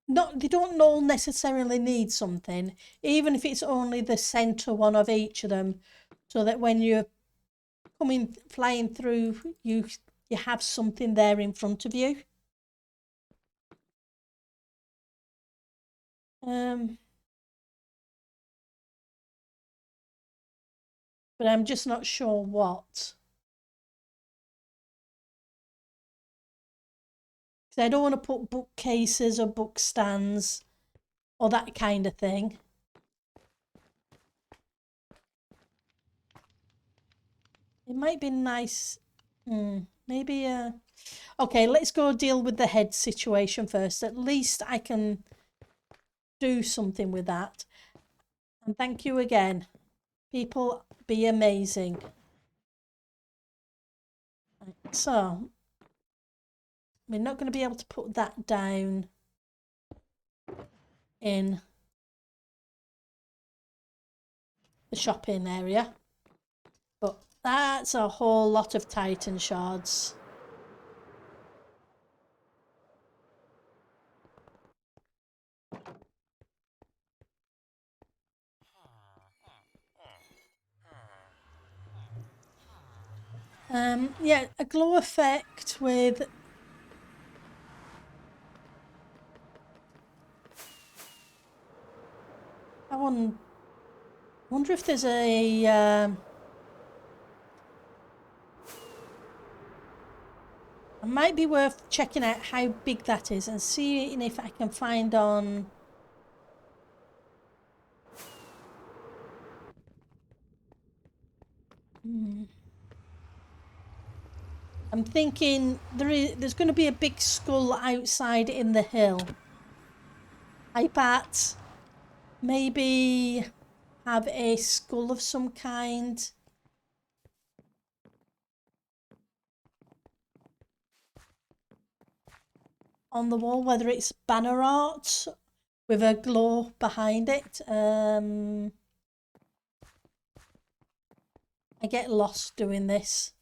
they don't all necessarily need something, even if it's only the centre one of each of them, so that when you're flying through, you have something there in front of you. But I'm just not sure what. Because I don't want to put bookcases or book stands or that kind of thing. It might be nice. Maybe. Okay, let's go deal with the head situation first. At least I can do something with that. And thank you again. People, be amazing. Right, so, we're not going to be able to put that down in the shopping area. But that's a whole lot of Titan shards. Yeah, a glow effect with I wonder if there's a it might be worth checking out how big that is and seeing if I can find on I'm thinking there's going to be a big skull outside in the hill. I bet maybe have a skull of some kind on the wall, whether it's banner art with a glow behind it. I get lost doing this.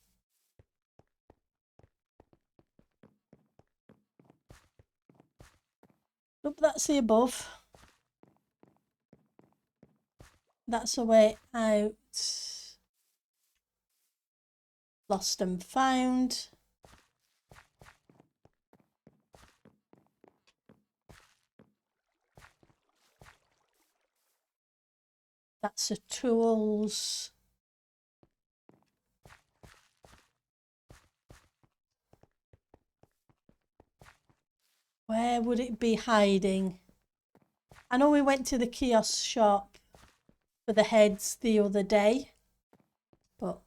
Nope, that's the above. That's a way out. Lost and found. That's the tools. Where would it be hiding? I know we went to the kiosk shop for the heads the other day, but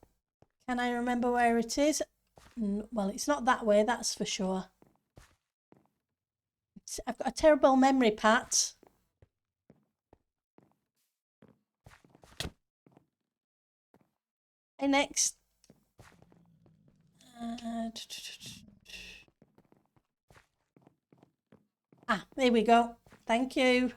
can I remember where it is? Well, it's not that way, that's for sure. I've got a terrible memory, Pat. Hey, next. There we go. Thank you.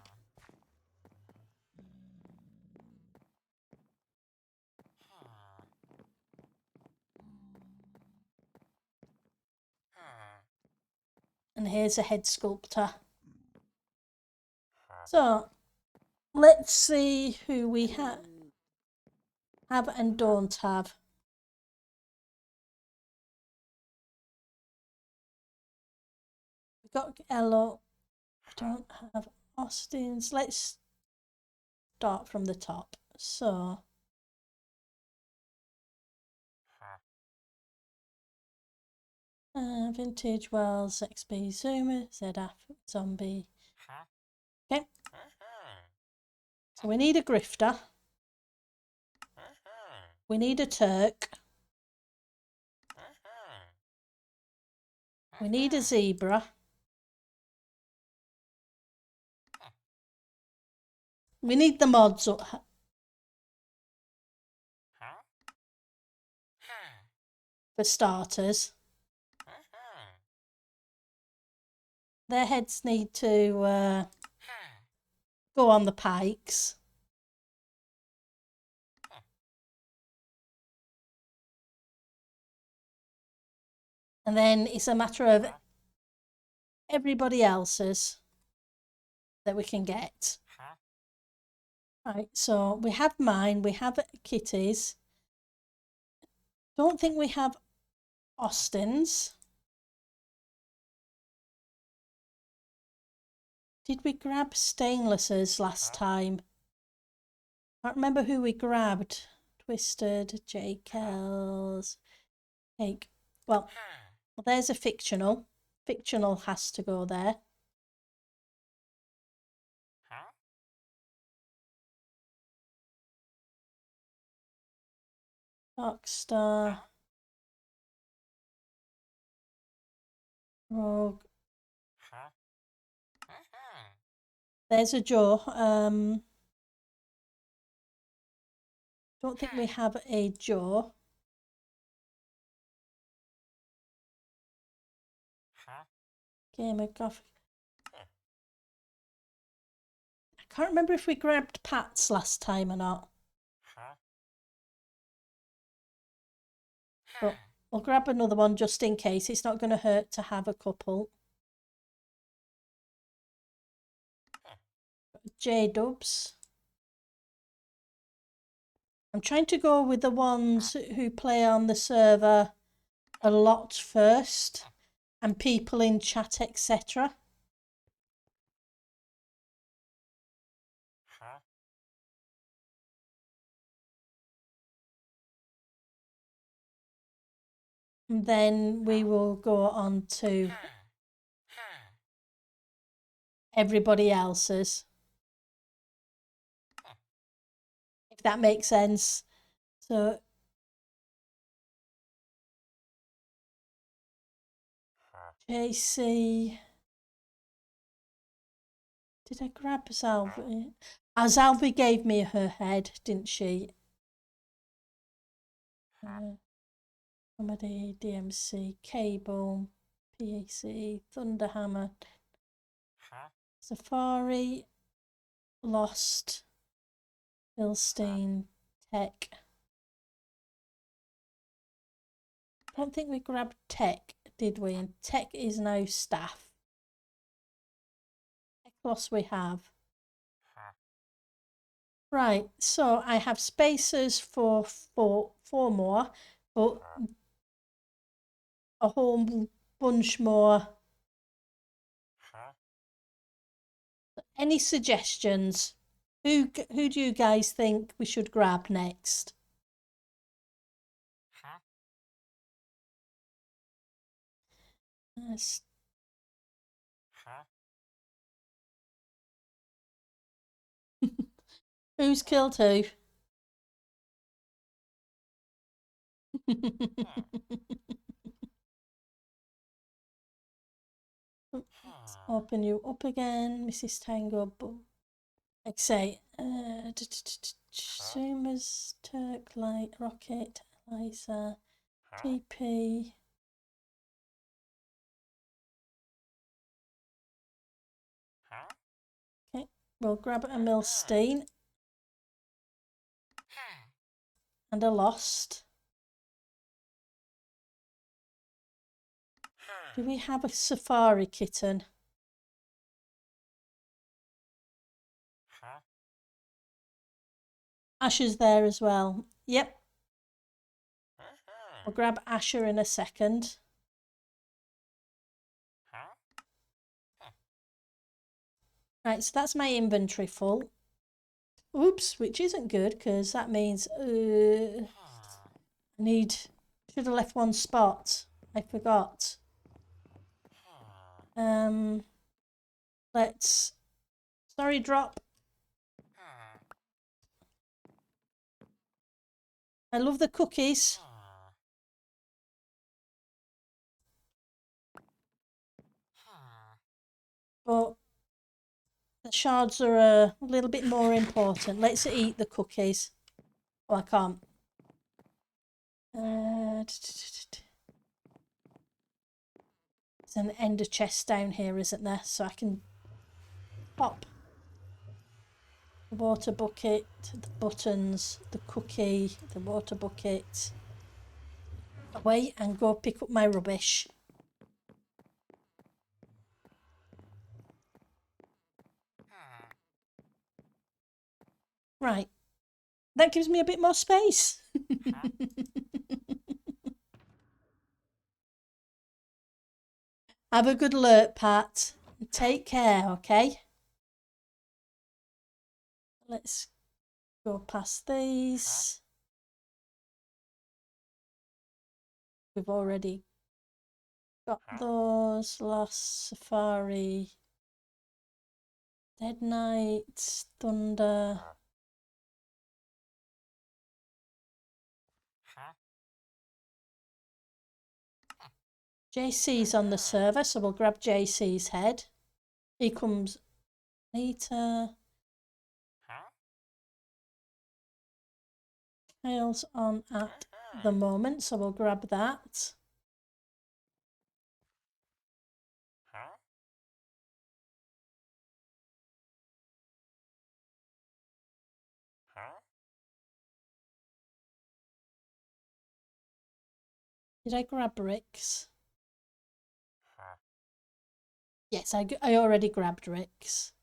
And here's a head sculptor. So, let's see who we have and don't have. We've got Elo. Don't have Austin's. Let's start from the top. So, Vintage Wells, XP Zoomer, ZF Zombie. Okay. So we need a grifter. We need a Turk. We need a zebra. We need the mods up for starters. Their heads need to go on the pikes. And then it's a matter of everybody else's that we can get. Right, so we have mine, we have Kitty's. Don't think we have Austin's. Did we grab Stainless's last time? I can't remember who we grabbed. Twisted, J. Kells, Cake. Well, there's a fictional. Fictional has to go there. Darkstar. Rogue. There's a Joe. Don't think we have a Joe. Game of Coffee. I can't remember if we grabbed Pat's last time or not. But we'll grab another one just in case. It's not going to hurt to have a couple. J-Dubs. I'm trying to go with the ones who play on the server a lot first, and people in chat, etc. And then we will go on to everybody else's, if that makes sense. So JC, did I grab Zalvi? Zalvi gave me her head, didn't she? Comedy, DMC, Cable, PAC, Thunderhammer, Safari, Lost, Philstein, Tech. I don't think we grabbed Tech, did we? And Tech is now staff. Plus we have. Right, so I have spaces for four more, but a whole bunch more. Any suggestions? Who do you guys think we should grab next? Yes. Who's killed who? Let's open you up again, Mrs. Tango. Like say, Zoomers, Turk, Light, Rocket, Eliza, TP. Okay, we'll grab a Milstein and a Lost. Do we have a Safari kitten? Asher's there as well. Yep. We'll grab Asher in a second. Right, so that's my inventory full. Oops, which isn't good because that means I should have left one spot. I forgot. Sorry, drop. I love the cookies. But the shards are a little bit more important. Let's eat the cookies. Oh, I can't. There's an ender chest down here, isn't there? So I can pop the water bucket, the buttons, the cookie, the water bucket away and go pick up my rubbish. Right. That gives me a bit more space. Have a good alert, Pat. Take care, okay? Let's go past these. We've already got those. Lost, Safari, Dead Night, Thunder. JC's on the server, so we'll grab JC's head. He comes later. Kyle's on at the moment, so we'll grab that. Did I grab bricks? Yes, I already grabbed bricks.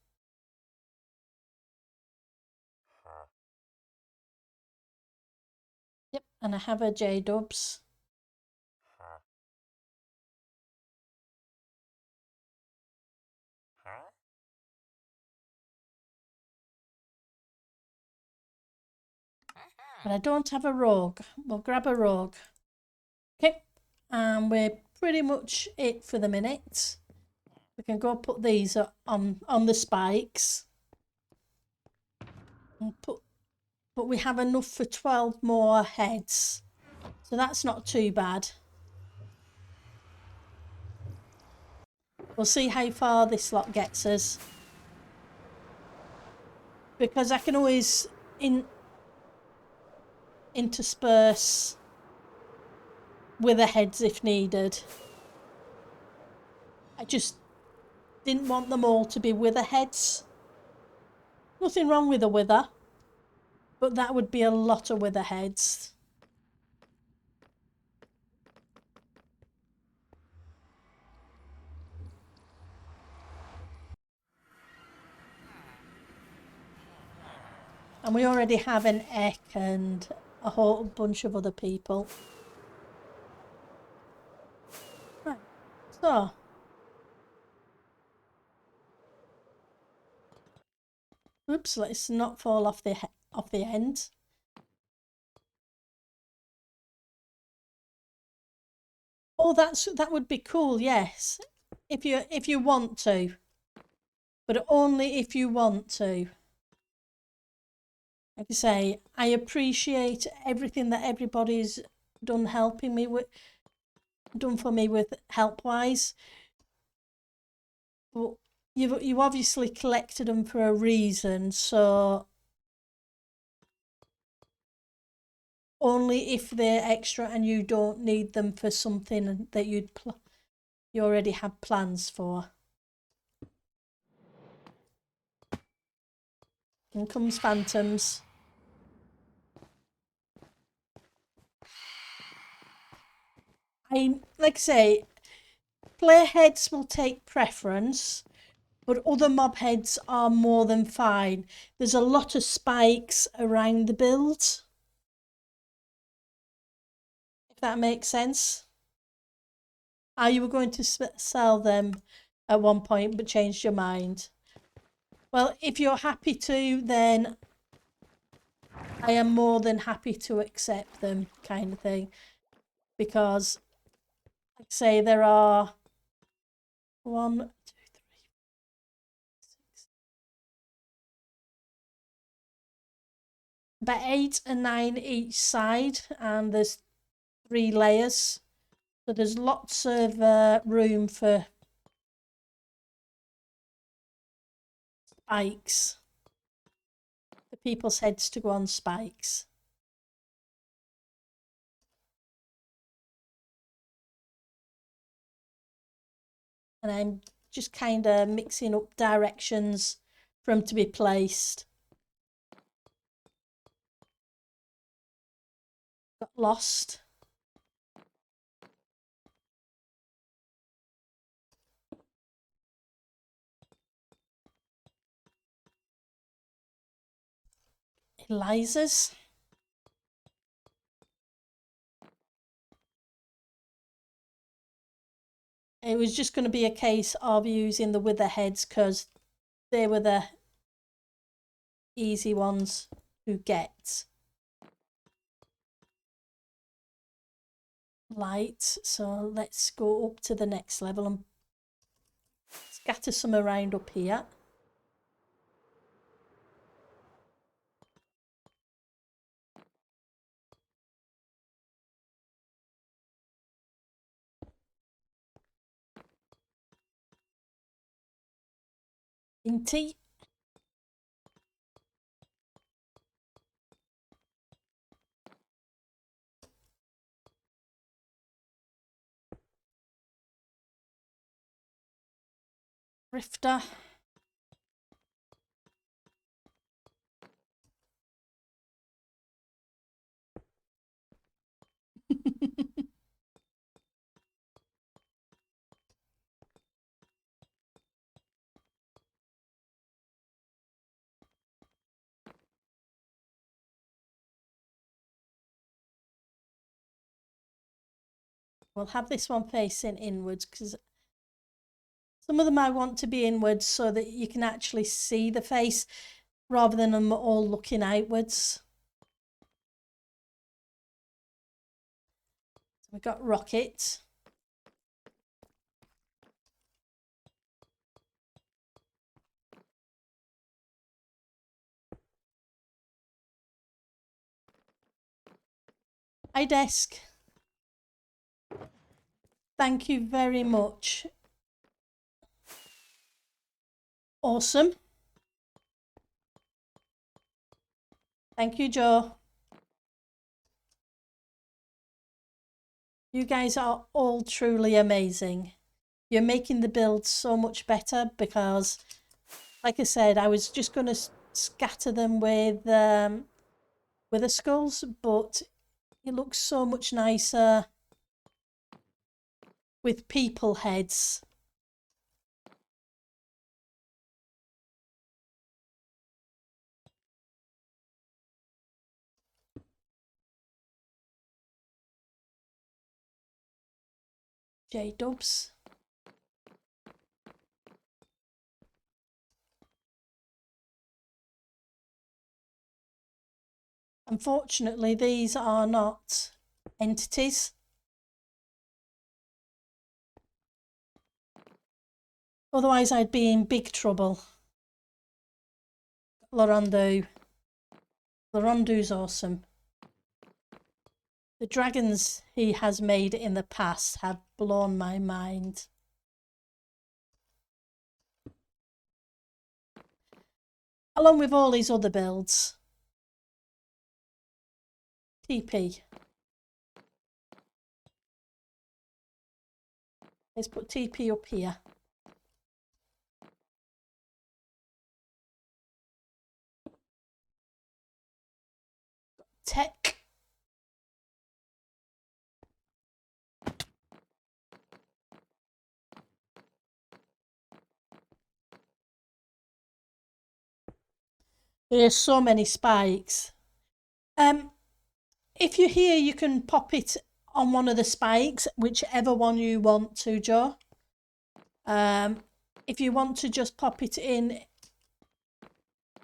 Yep, and I have a J-dubs. But I don't have a rogue. We'll grab a rogue. Okay, and we're pretty much it for the minute. We can go put these on the spikes. And but we have enough for 12 more heads. So that's not too bad. We'll see how far this lot gets us. Because I can always intersperse wither heads if needed. I just didn't want them all to be wither heads. Nothing wrong with a wither, but that would be a lot of wither heads. And we already have an Ek and a whole bunch of other people. Right, so Oops, let's not fall off the end. Oh, that would be cool, yes. If you want to. But only if you want to. Like I say, I appreciate everything that everybody's done for me with help wise. But you obviously collected them for a reason, so only if they're extra and you don't need them for something that you already had plans for. In comes phantoms. Like I say, player heads will take preference, but other mob heads are more than fine. There's a lot of spikes around the build, if that makes sense. You were going to sell them at one point but changed your mind. Well, if you're happy to, then I am more than happy to accept them, kind of thing. Because, like I say, there are 1, 2, 3, 6, about 8 and 9 each side, and there's 3 layers. So there's lots of room for spikes, for people's heads to go on spikes. And I'm just kind of mixing up directions for them to be placed. Got lost. Eliza's. It was just going to be a case of using the wither heads because they were the easy ones who get light. So let's go up to the next level and scatter some around up here. Inty. Rifter. We'll have this one facing inwards because some of them I want to be inwards so that you can actually see the face rather than them all looking outwards. So we've got Rocket. Hi, Desk. Thank you very much. Awesome. Thank you, Joe. You guys are all truly amazing. You're making the build so much better because, like I said, I was just going to scatter them with the skulls, but it looks so much nicer with people heads. J-dubs. Unfortunately, these are not entities. Otherwise, I'd be in big trouble. Lorondu. Lorondu's awesome. The dragons he has made in the past have blown my mind. Along with all his other builds. TP. Let's put TP up here. Tech. There's so many spikes. If you're here, you can pop it on one of the spikes, whichever one you want to, Joe. If you want to just pop it in,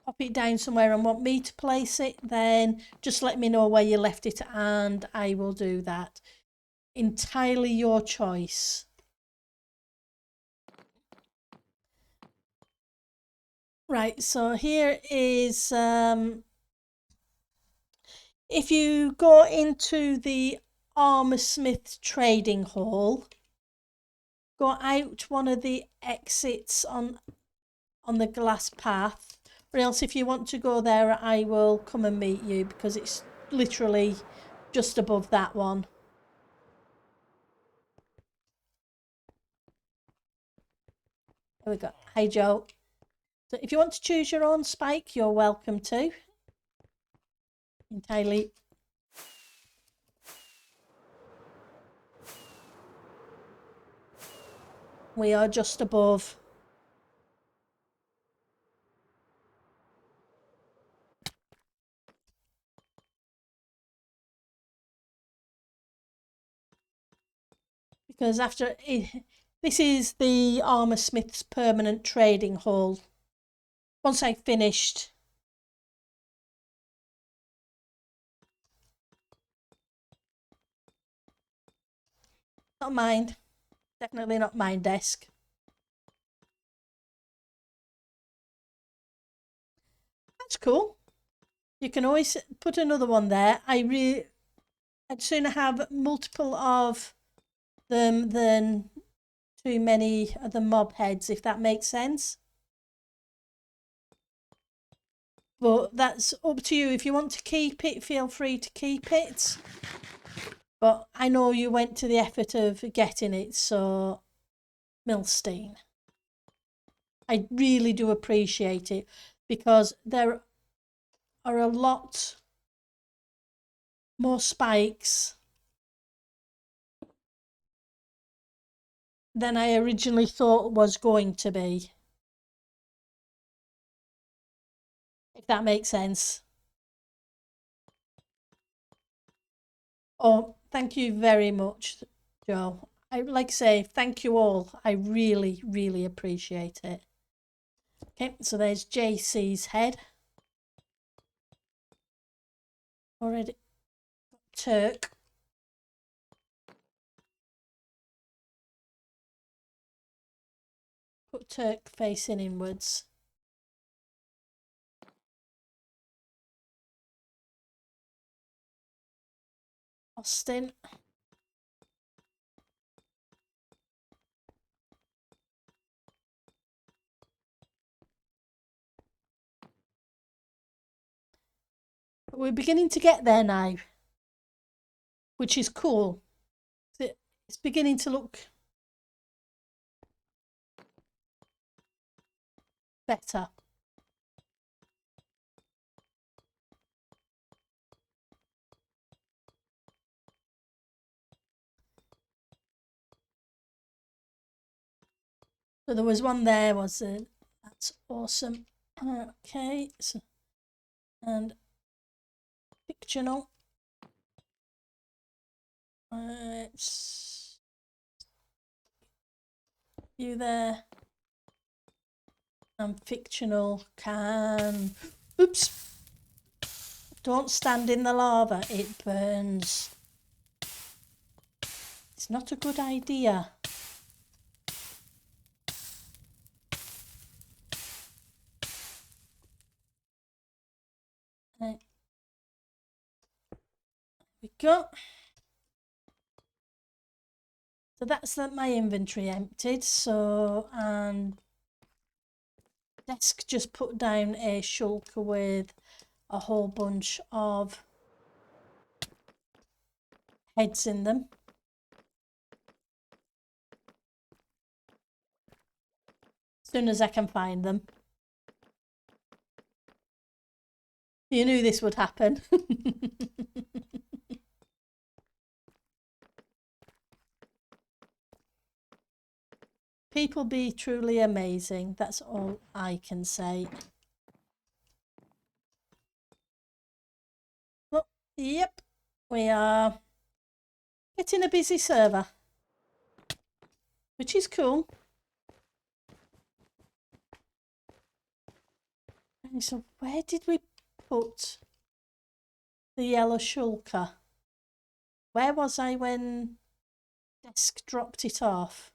pop it down somewhere and want me to place it, then just let me know where you left it and I will do that. Entirely your choice. Right, so here is, if you go into the Armorsmith Trading Hall, go out one of the exits on the glass path, or else if you want to go there, I will come and meet you because it's literally just above that one. There we go. Hi, Joe. So if you want to choose your own spike, you're welcome to. Entirely. We are just above. Because after this is the Armorsmith's permanent trading hall. Once I've finished. Not mine. Definitely not my desk. That's cool. You can always put another one there. I'd sooner have multiple of them than too many of the mob heads, if that makes sense. But that's up to you. If you want to keep it, feel free to keep it. But I know you went to the effort of getting it, so Milstein. I really do appreciate it because there are a lot more spikes than I originally thought was going to be. If that makes sense. Oh, thank you very much, Joe. I like to say thank you all. I really, really appreciate it. Okay, so there's JC's head. Already. Turk. Put Turk facing inwards. Austin. But we're beginning to get there now, which is cool. It's beginning to look better. So there was one there, was it? That's awesome. Okay, so, and fictional. It's you there. And fictional can. Oops. Don't stand in the lava, it burns. It's not a good idea. Right. There we go. So that's my inventory emptied. So, and desk just put down a shulker with a whole bunch of heads in them. As soon as I can find them. You knew this would happen. People be truly amazing. That's all I can say. Well, yep, we are getting a busy server, which is cool. And so where did we put the yellow shulker? Where was I when desk dropped it off?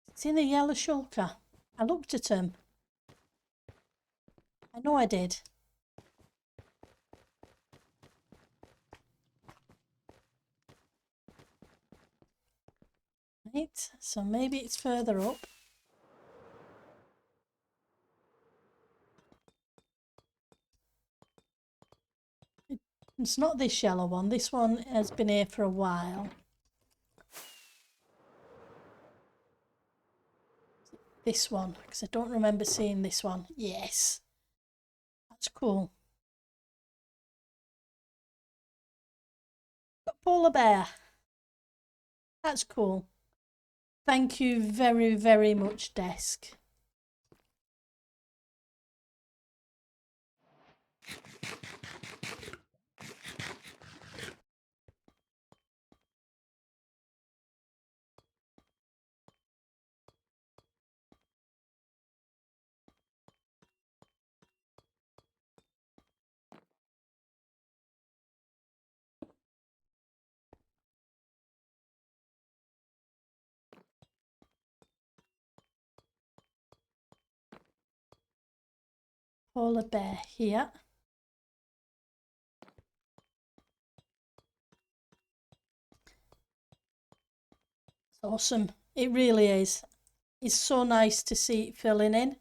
It's in the yellow shulker. I looked at him. I know I did. Right, so maybe it's further up. It's not this yellow one. This one has been here for a while. This one, because I don't remember seeing this one. Yes, that's cool. Got polar bear. That's cool. Thank you very, very much, desk. Polar bear here. It's awesome. It really is. It's so nice to see it filling in.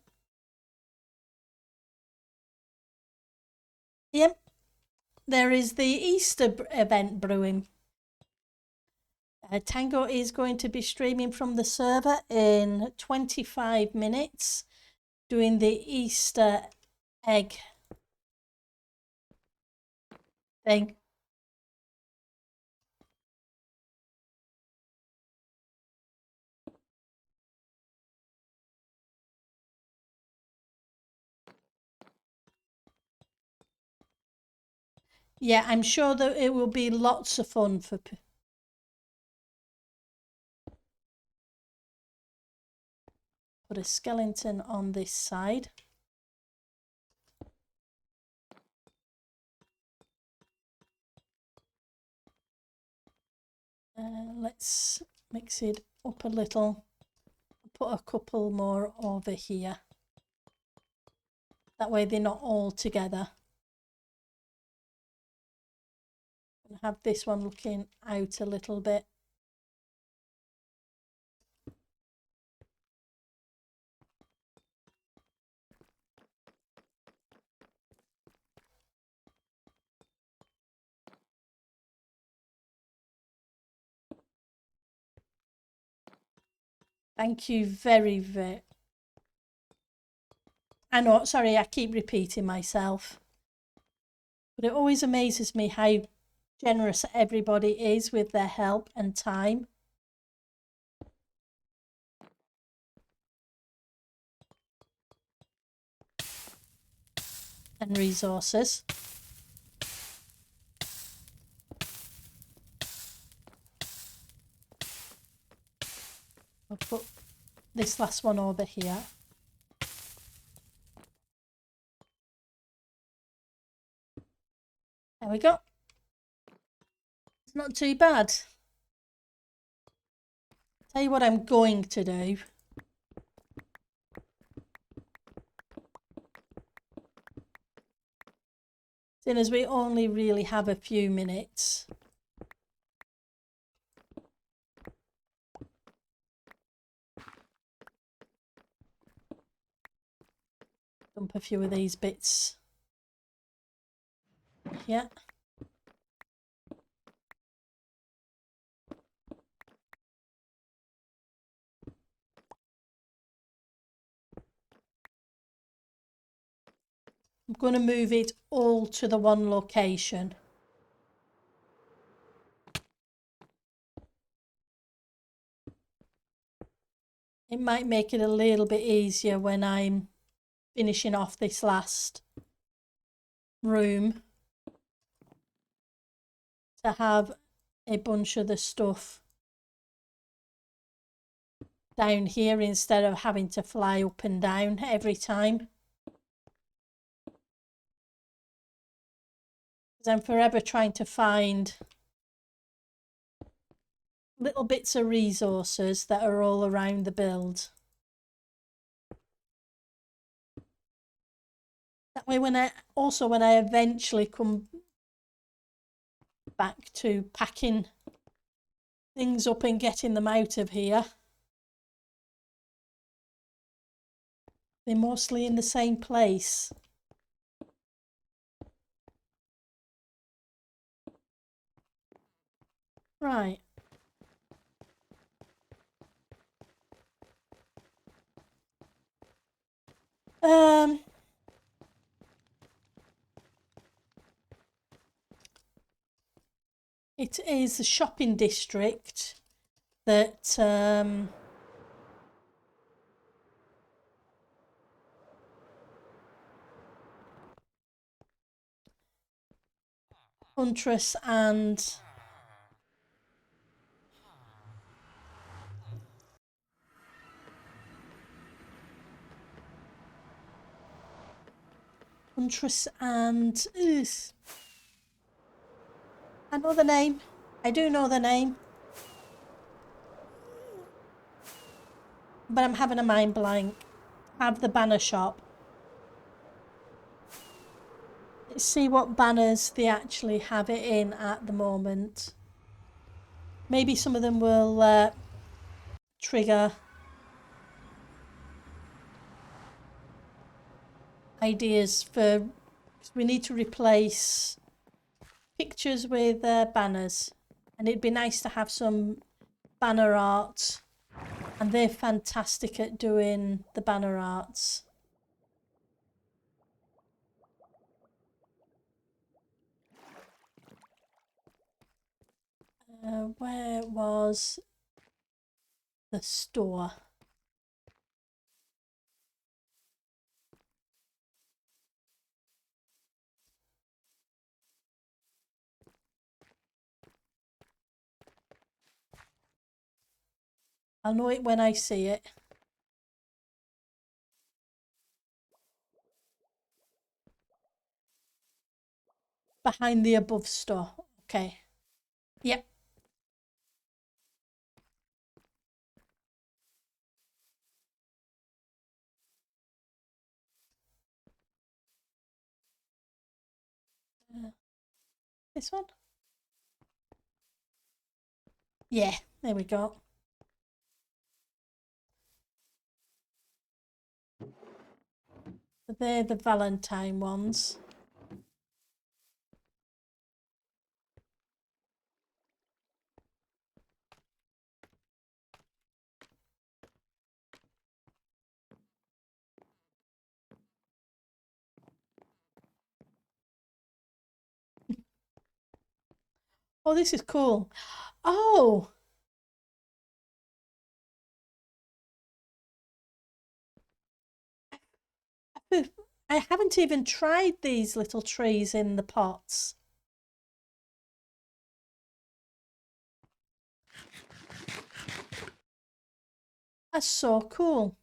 Yep. There is the Easter event brewing. Tango is going to be streaming from the server in 25 minutes, doing the Easter egg thing. Yeah, I'm sure that it will be lots of fun for put a skeleton on this side. Let's mix it up a little. Put a couple more over here. That way they're not all together. And have this one looking out a little bit. Thank you very, very... I know, sorry, I keep repeating myself. But it always amazes me how generous everybody is with their help and time. and resources. I'll put this last one over here. There we go. It's not too bad. Tell you what I'm going to do. Seeing as we only really have a few minutes. Dump a few of these bits. Yeah. I'm going to move it all to the one location. It might make it a little bit easier when I'm finishing off this last room to have a bunch of the stuff down here instead of having to fly up and down every time. Because I'm forever trying to find little bits of resources that are all around the build. That way when I eventually come back to packing things up and getting them out of here, they're mostly in the same place. Right. It is a shopping district that Huntress and I know the name. I do know the name. But I'm having a mind blank. Have the banner shop. Let's see what banners they actually have it in at the moment. Maybe some of them will trigger ideas for... We need to replace pictures with banners. And it'd be nice to have some banner art. And they're fantastic at doing the banner arts. Where was the store? I'll know it when I see it. Behind the above store. Okay. Yep. This one? Yeah, there we go. They're the Valentine ones. Oh, this is cool. Oh! I haven't even tried these little trees in the pots. That's so cool.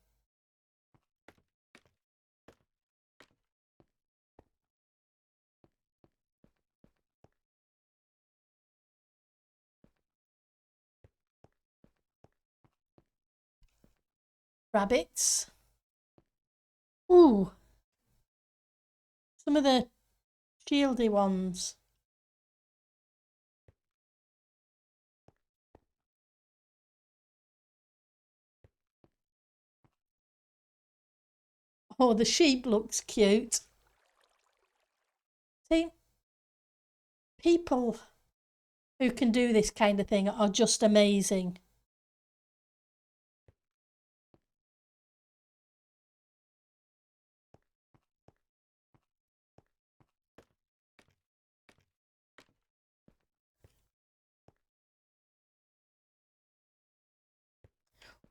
Rabbits. Ooh, some of the shieldy ones. Oh, the sheep looks cute. See, people who can do this kind of thing are just amazing.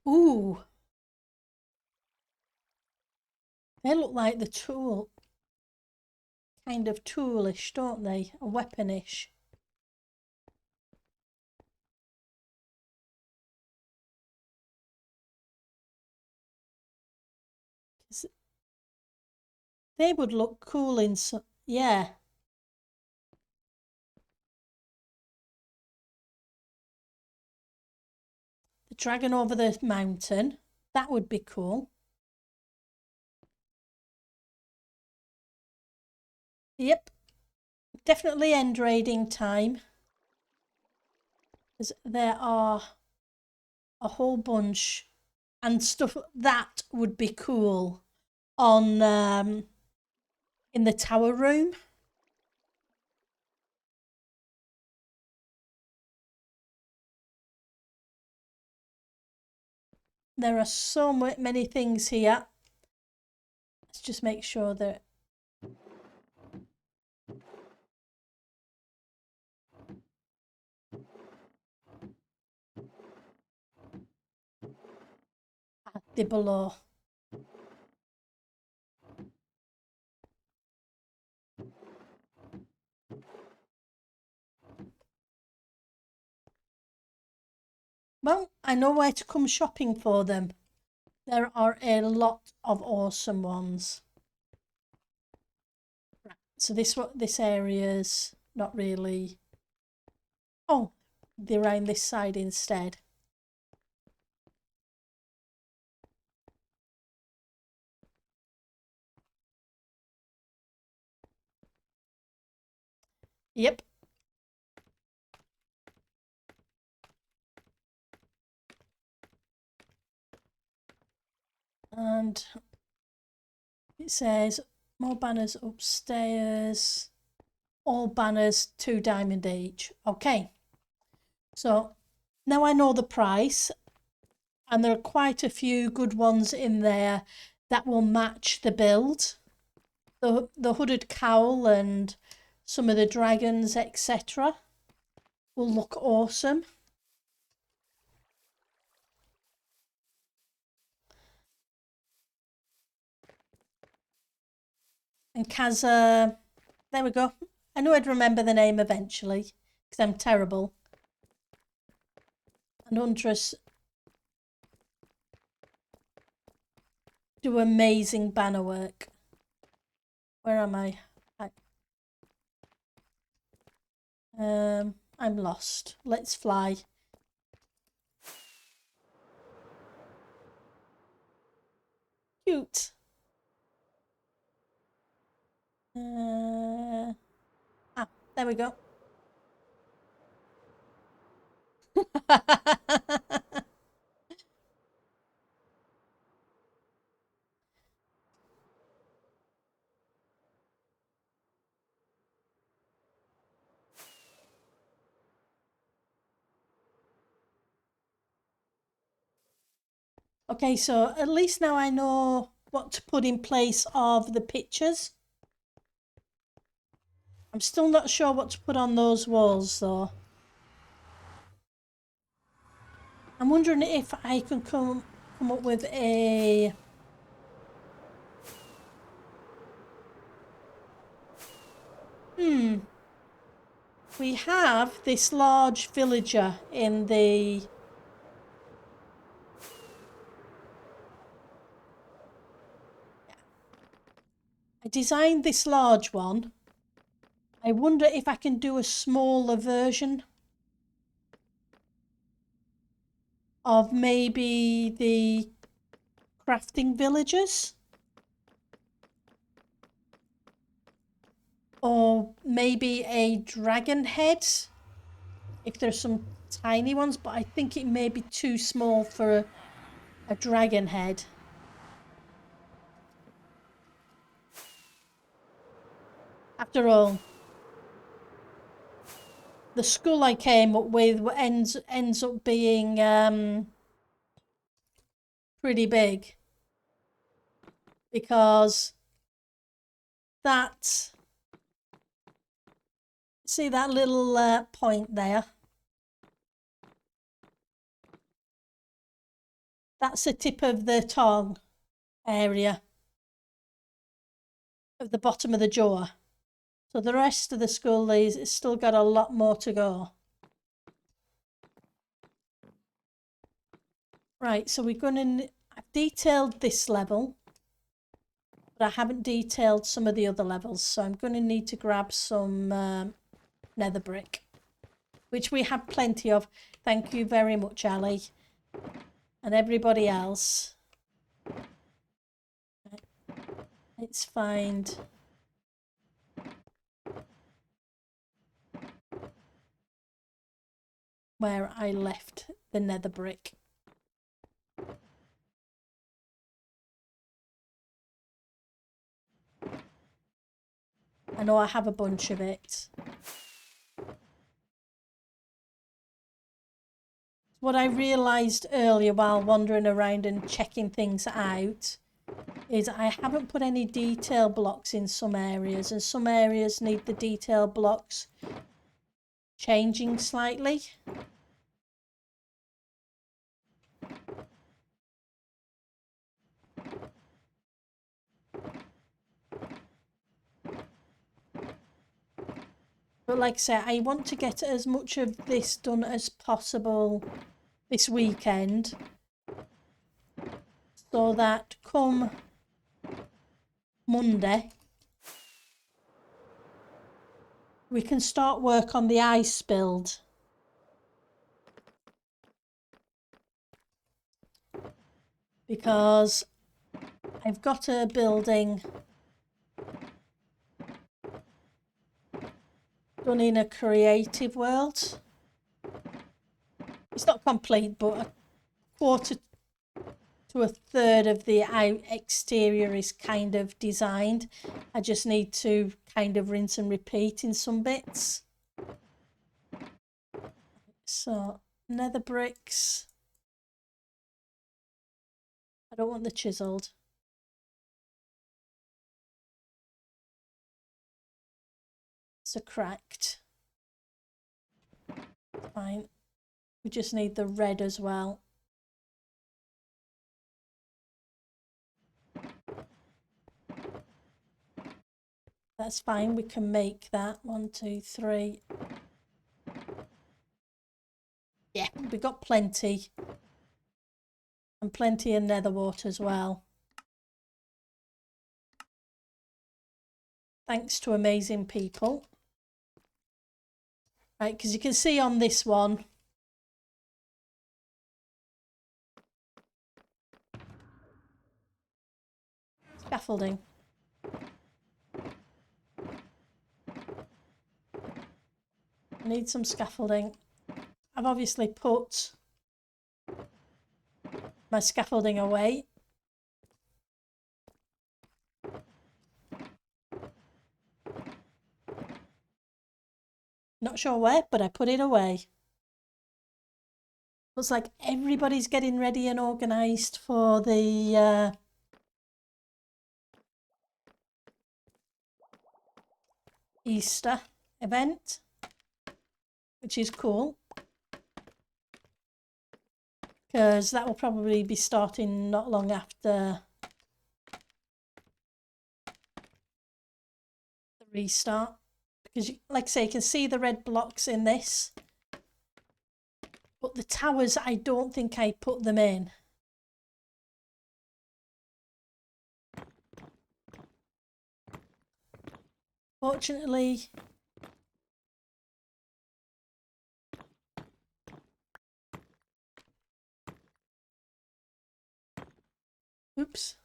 Ooh, they look like the tool, kind of toolish, don't they? A weaponish. They would look cool in some, yeah. The dragon over the mountain, that would be cool. Yep, definitely end raiding time. Because there are a whole bunch and stuff that would be cool on in the tower room. There are so many things here. Let's just make sure that they're below. Well, I know where to come shopping for them. There are a lot of awesome ones. Right, so this area's not really. Oh, they're around this side instead. Yep. And it says more banners upstairs. All banners 2 diamond each. Okay. So now I know the price, and there are quite a few good ones in there that will match the build. The hooded cowl and some of the dragons, etc., will look awesome. And Kaza, there we go. I knew I'd remember the name eventually because I'm terrible. And Huntress do amazing banner work. Where am I? I'm lost. Let's fly. Cute. There we go. Okay, so at least now I know what to put in place of the pictures. I'm still not sure what to put on those walls though. I'm wondering if I can come up with a We have this large villager in the... I designed this large one. I wonder if I can do a smaller version of maybe the crafting villagers. Or maybe a dragon head, if there's some tiny ones, but I think it may be too small for a dragon head. After all, the skull I came up with ends up being pretty big, because that, see that little point there? That's the tip of the tongue area of the bottom of the jaw. So the rest of the skull is still got a lot more to go. Right, so we're going to... I've detailed this level, but I haven't detailed some of the other levels. So I'm going to need to grab some nether brick, which we have plenty of. Thank you very much, Ali, and everybody else. Let's find... where I left the nether brick. I know I have a bunch of it. What I realised earlier while wandering around and checking things out is I haven't put any detail blocks in some areas, and some areas need the detail blocks changing slightly. But like I say, I want to get as much of this done as possible this weekend, so that come Monday we can start work on the ice build. Because I've got a building done in a creative world. It's not complete, but a quarter to a third of the exterior is kind of designed. I just need to kind of rinse and repeat in some bits. So, nether bricks. I don't want the chiseled. So cracked. Fine. We just need the red as well. That's fine, we can make that. 1, 2, 3. Yeah, we got plenty. And plenty of nether wart as well. Thanks to amazing people. Right, because you can see on this one, scaffolding. I need some scaffolding. I've obviously put my scaffolding away. Not sure where, but I put it away. Looks like everybody's getting ready and organised for the Easter event, which is cool, because that will probably be starting not long after the restart. Because, like I say, you can see the red blocks in this. But the towers, I don't think I put them in. Fortunately, oops.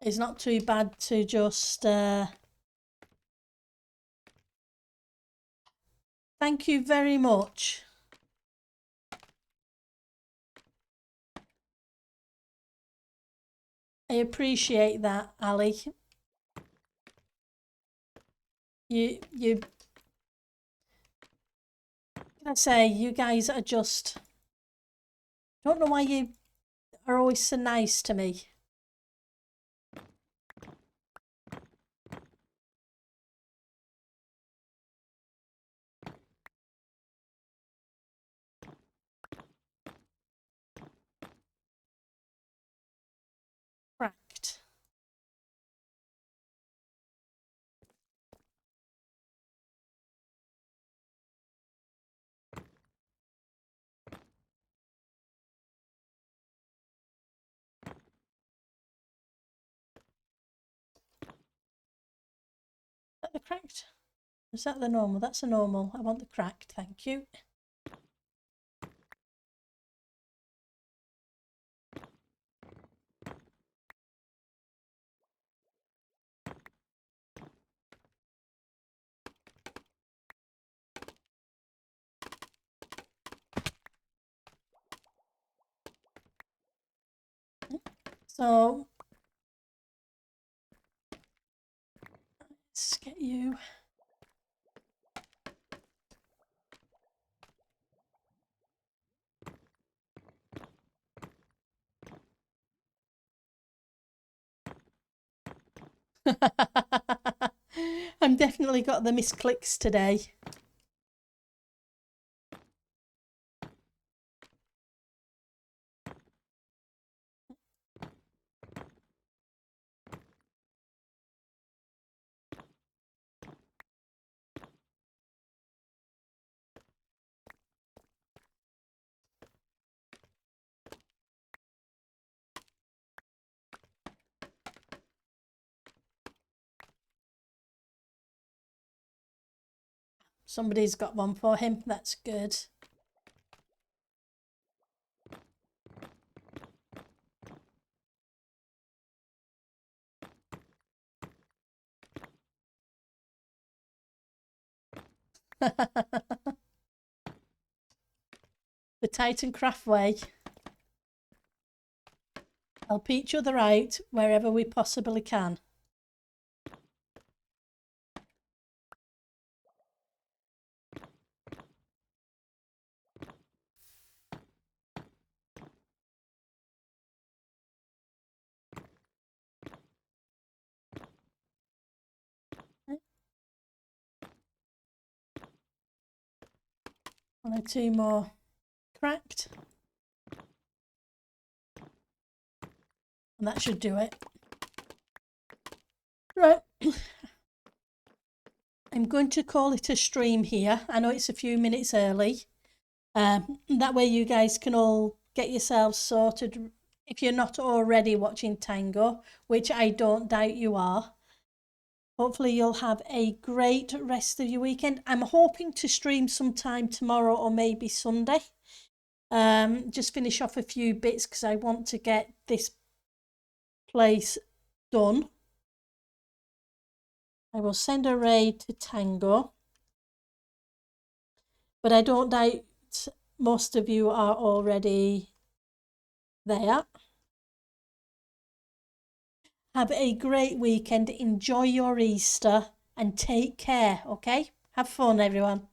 It's not too bad to just... Thank you very much. I appreciate that, Ali. Can I say, you guys are just... Don't know why you are always so nice to me. Cracked. Is that the cracked? Is that the normal? That's a normal. I want the cracked, thank you. So, let's get you. I'm definitely got the misclicks today. Somebody's got one for him. That's good. The Titancraft way. Help each other out wherever we possibly can. One or two more cracked. And that should do it. Right. I'm going to call it a stream here. I know it's a few minutes early. That way you guys can all get yourselves sorted if you're not already watching Tango, which I don't doubt you are. Hopefully you'll have a great rest of your weekend. I'm hoping to stream sometime tomorrow or maybe Sunday. Just finish off a few bits because I want to get this place done. I will send a raid to Tango. But I don't doubt most of you are already there. Have a great weekend. Enjoy your Easter and take care, okay? Have fun, everyone.